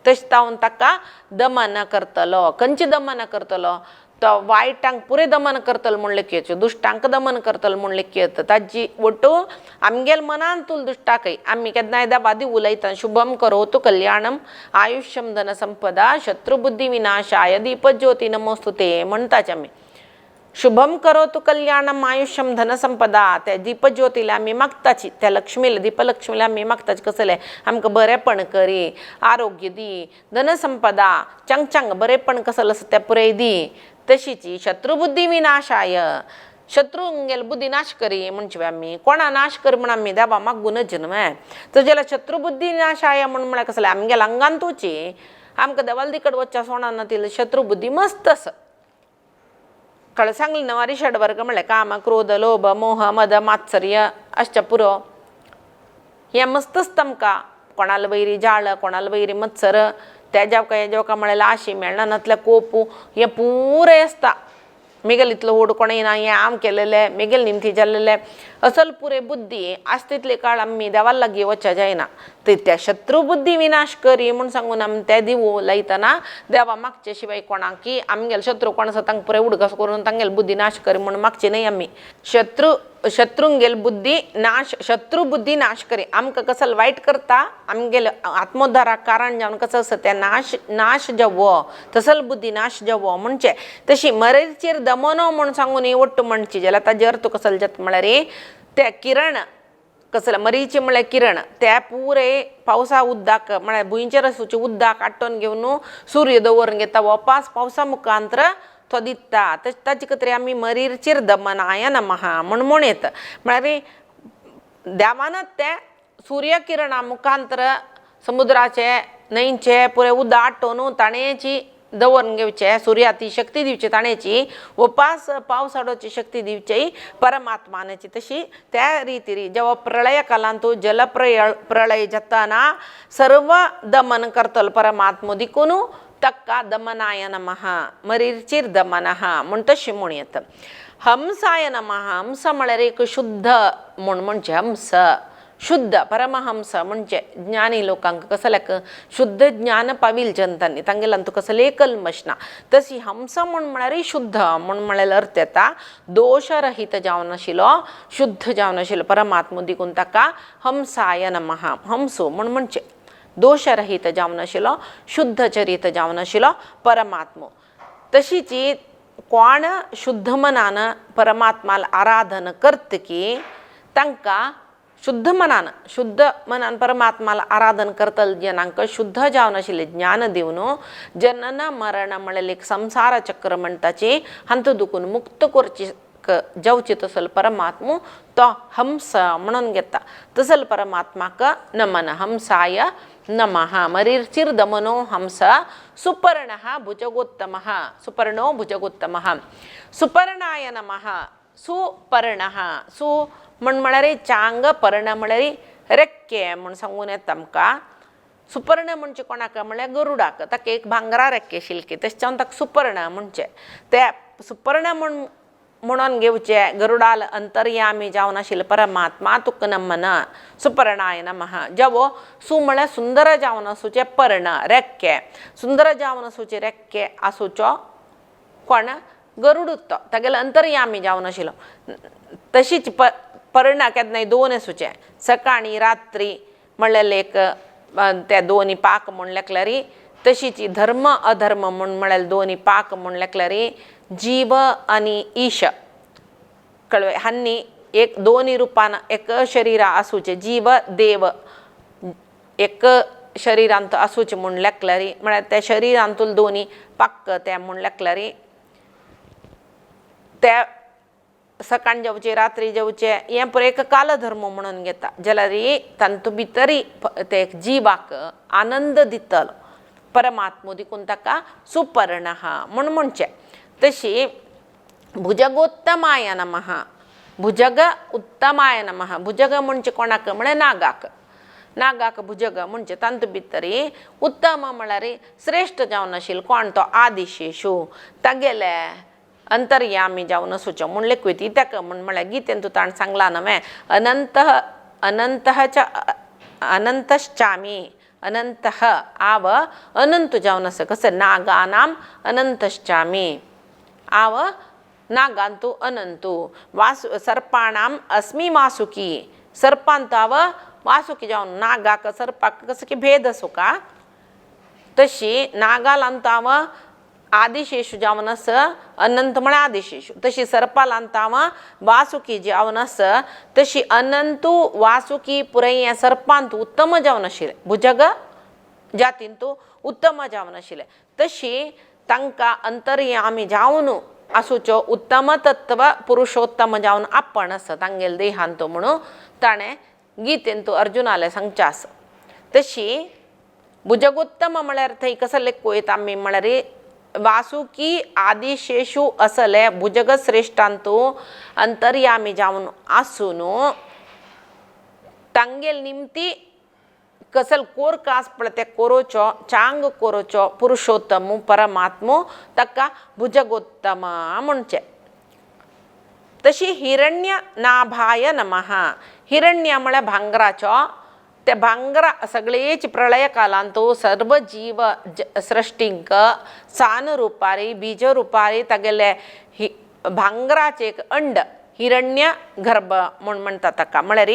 तश तावन ताका दमन करतलो खंयचे दमन करतलो तो वायटांक पुरे दमन करतलो म्हण लेखयेचो दुश्टांक दमन करतलो म्हण लेखयत ताजी वटू आमगेल मनांतूल दुश्टाकय आमी केन्नाय दाबादी उलयता शुभम करोतु कल्याणम आयुष्यम धन संपदा शत्रुबुद्धी विनाशाय दीपज्योती नमोस्तुते म्हणताच आमी शुभम करोतु कल्याणम आयुष्यम धन संपदा त्या दीपज्योतीला आमी मागताची त्या लक्ष्मीला दीपलक्ष्मीला आमी मागताची कसले आमकां बरेपण करी आरोग्य दी धन संपदा चांग बरेपण कसले आसा तें पुरय दी तशीची शत्रुबुद्धी विनाशाय शत्रूंगेल बुद्धी नाश करी म्हणचे आमी कोणा नाश कर म्हण आमी देवा मागूनच न्हय तुजेला शत्रुबुद्धी नाशाय म्हण म्हळ्यार कसले आमगेल अंगान तुची आमकां देवाल कडेन वच्चा सोणान ती शत्रुबुद्धी मस्त आसा कळ सांगली नवारी षडवर्ग म्हळ्यार काम क्रोध लोभ मोह मद मात्सर्य अश्च पुरो हे मस्तच तमकां कोणाला वैरी जाळ कोणाला वैरी मत्सर त्या म्हळ्यार लाशी मेळनातले कोपू हे पुरे आसता मेगेल इतलो ओड कोणें ना हें आम केलेलें मेगेल निमती जाल्लेलें असल पुरे बुद्धी आस तितले काळ आमी देवाला लागीं वचचें जायना त्या शत्रू बुद्धी विनाश करी म्हूण सांगून आमी ते दिवो लायतना देवा मागचे शिवाय कोणाक की आमगेल शत्रू कोण आसा तांकां पुरे उडगस करून तांगेल बुद्धी नाश करी म्हूण मागचे न्हय आमी शत्रुंगेल बुद्धी नाश शत्रू बुद्धी नाश करी आमकां कसले वायट करता आमगेल आत्मोद्धाराक कारण जावन कसो आसा तें नाश जावो तसल बुद्धी नाश जावो म्हणचे तशी मरेचेर दमनो म्हूण सांगून ही वट्ट म्हणची जाल्यार ताजे अर्थ कसले जाता म्हळ्यार ते किरण कसले मरीचे म्हळ्यार किरण त्या पुरे पावसा उद्दाक म्हळ्यार भुंयचेर आसूचे उद्दाक आट्टोन घेवन सूर्य दवरून घेता वापस पावसा मुखांतर तो दिता ताचे खातीर आमी मरीचेर दमनाय नमः म्हण येता म्हळ्यार देवानच ते सूर्य किरणा मुखांतर समुद्राचे न्हंयचे पुरे उदक आट्टोन ताणेची दवरून घेवचे सूर्याची शक्ती दिवची ताणेची उपास पावस हाडोवची शक्ती दिवची परमात्मानाची तशी त्या रितीरी जेव्हा प्रळय कालांत जल प्रळय जातना सर्व दमन करतलो परमात्मा दिकून तक्का दमनाय नमः मरीचेर दमनः म्हण तशी म्हण येता हंसाय नमः हंस म्हळ्यार एक शुद्ध म्हण म्हणजे हंस शुद्ध परमहंस म्हणजे ज्ञानी लोकांक कसल्याक शुद्ध ज्ञान पाविल जनतांनी तांगेलांतू कसले कल्मश ना तशी हंस म्हण म्हळ्यार शुद्ध म्हण म्हळ्यार अर्थ येता दोषरहित जावन आशिल्लो शुद्ध जावन आशिल्लो परमात्मो देखून ताका हंसाय नमः हंसो म्हण म्हणजे दोषरहित जावन आशिल्लो शुद्ध चरित जावन आशिल्लो परमात्मो तशीच कोण शुद्ध मनान परमात्माला आराधन करत की तांकां शुद्ध मनान परमात्माला आराधन करतल जनांक शुद्ध जावन आशिल्ले ज्ञान दिवन जनन मरण म्हळ्यार एक संसार चक्र म्हणटाची हंत दुखून मुक्त करची जावची तसल परमात्मो तो हंस म्हणून घेता तसल परमात्माक नमन हंसाय नमः मरीर्चिर दमनो हंस सुपर्णः भुजगोत्तमः सुपर्णो भुजगोत्तमः सुपर्णाय नमः सुपर्णः सु म्हण म्हळ्यार चांग पर्ण म्हळ्यार रेक्के म्हण सांगून येता आमकां सुपर्ण म्हणजे कोणाक म्हळ्यार गरुडाक ताका एक भांगरा रेक्के शिलके तशें ताका सुपर्ण म्हणजे ते सुपर्ण म्हणून घेवचे गरुडाल अंतर्यामी जावन आशिल्लो परमात्मा तुका नमन सुपर्णाय नमः जवो सु म्हळ्यार सुंदर जावन आसूचे पर्ण रेक्के सुंदर जावन आसूचे रेक्के आसूचो कोण गरुडूत तागेलो अंतर्यामी जावन आशिल्लो तशीच पर्ण केन्नाय दोन आसूचे सकाळी रात्री म्हणल्यार एक त्या दोनी पाक म्हण लेखल्यार तशीच धर्म अधर्म म्हण म्हळ्यार दोनी पाक म्हण लेखल्यार जीव आनी ईश कळ्ळे हांनी एक दोनी रूपान एक शरिरा आसूचे जीव देव एक शरिरांत आसूचे म्हण लेखल्यार म्हळ्यार त्या शरिरांतूल दोनी पाक ते म्हण लेखल्यार ते सकाळ जेवचे रात्री जेवचे हे पुरो एक कालधर्म म्हणून घेता जाल्यार तांतू भितर ते जिवाक आनंद दितलो परमात्मो देखून ताका सुपर्णः म्हण म्हणचे तशी भुजगोत्तमाय नमः भुजग उत्तमाय नमः भुजग म्हणजे कोणाक म्हळ्यार नागाक भुजग म्हणजे तांतू भितर उत्तम म्हळ्यार श्रेष्ठ जावन आशिल्लो कोण तो आदिशेशू तागेले अंतर्यामी जावन आसूचो म्हण लेखुयती ताका म्हळ्यार गीतेन तूं ताण सांगला न्हय अनंतश्चामी अनंतः आव अनंत जावन आसा कसं नागानाम अनंतश्चामी आव नागांतू अनंतू सर्पाणाम अस्मी वासुकी सर्पांत आव वासुकी जावन नागाक सर्पाक कसं की भेद असो का तशी नागालांत आव आदिशेषु जावन आस अनंत म्हळ्यार आदिशेषु तशी सर्पालांत आव वासुकी जावन आस तशी अनंतू वासुकी पुरय सर्पांत उत्तम जावन आशिल्ले भुजग जातींतू उत्तम जावन आशिल्ले तशी तांकां अंतर्यामी जावन आसूच्यो उत्तम तत्व पुरुषोत्तम जावन आपण आसा तांगेले देहांत म्हणून ताणें गीतेंत अर्जुनाले सांगचे आसा तशी भुजगोत्तम म्हळ्यार थंय कसले कोयत आमी म्हळ्यार वासुकी आदिशेषु असले भुजग श्रेष्ठांतू अंतर्यामी जावन आसून तांगेल निमती कसल कोर कास पळते कोरोचो चांग कोरोचो पुरुषोत्तम परमात्मो ताका भुजगोत्तम म्हणचे तशी हिरण्य नाभाय नमः हिरण्य म्हळ्यार भांगराचो ते भांगरा सगळेच प्रलय कालांतू सर्व जीव सृष्टींक सान रुपारी बीज रुपारी तागेले भांगराचे एक अंड हिरण्य गर्भ म्हण म्हणटा ताका म्हळ्यार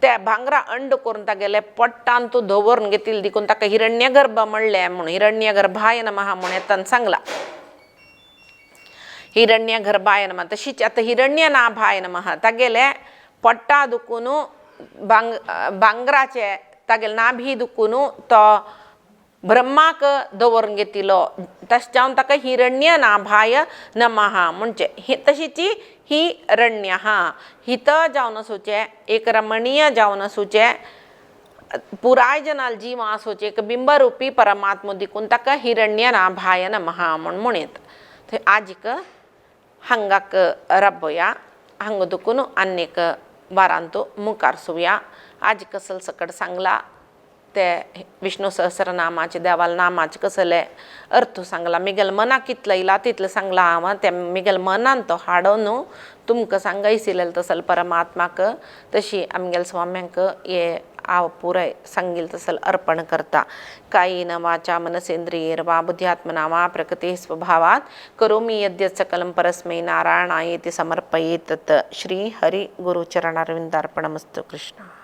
त्या भांगरा अंड करून तागेले पट्टांतू दवरून घेतिल्ले देखून ताका हिरण्य गर्भ म्हणले म्हणून हिरण्य गर्भाय नमः म्हण येतान सांगला हिरण्य गर्भाय नमः तशीच आता हिरण्य नाभाय नमः तागेले पट्टा दुखून भांगराचे तागेले नाभी दुखून तो ब्रह्माक दवरून घेतिलो तशें जावन ताका हिरण्य नाभाय नमः म्हणजे तशीच हिरण्य हित जावन आसूचे एक रमणीय जावन आसूचे पुराय जनाल जीव आसूचे एक बिंबरूपी परमात्मो देखून ताका हिरण्य नाभाय नमः म्हण म्हणत आजीक हांगाक रबया हांगा दुखून आनीक वारांतू मुखार सुया आज कसल सकट सांगला ते विष्णू सहस्रनामाचे देवाला नामाचे कसले अर्थ सांगला मिगल मना कितलं इला तितलं सांगला हांव ते मिगल मनान तो हाडोन तुमकां सांगायसिलें तसल परमात्माक तशी आमगेल स्वाम्यांक हे हांव पुराय सांगिल तसल अर्पण करता. कायेन वाचा मनसेंद्रियैर्वा बुद्ध्यात्मना वा प्रकृते स्वभावात् करोमि यद्यत् सकलं परस्मै नारायणायेति समर्पयेत्. श्री हरि गुरुचरणारविन्दार्पणमस्तु. कृष्ण.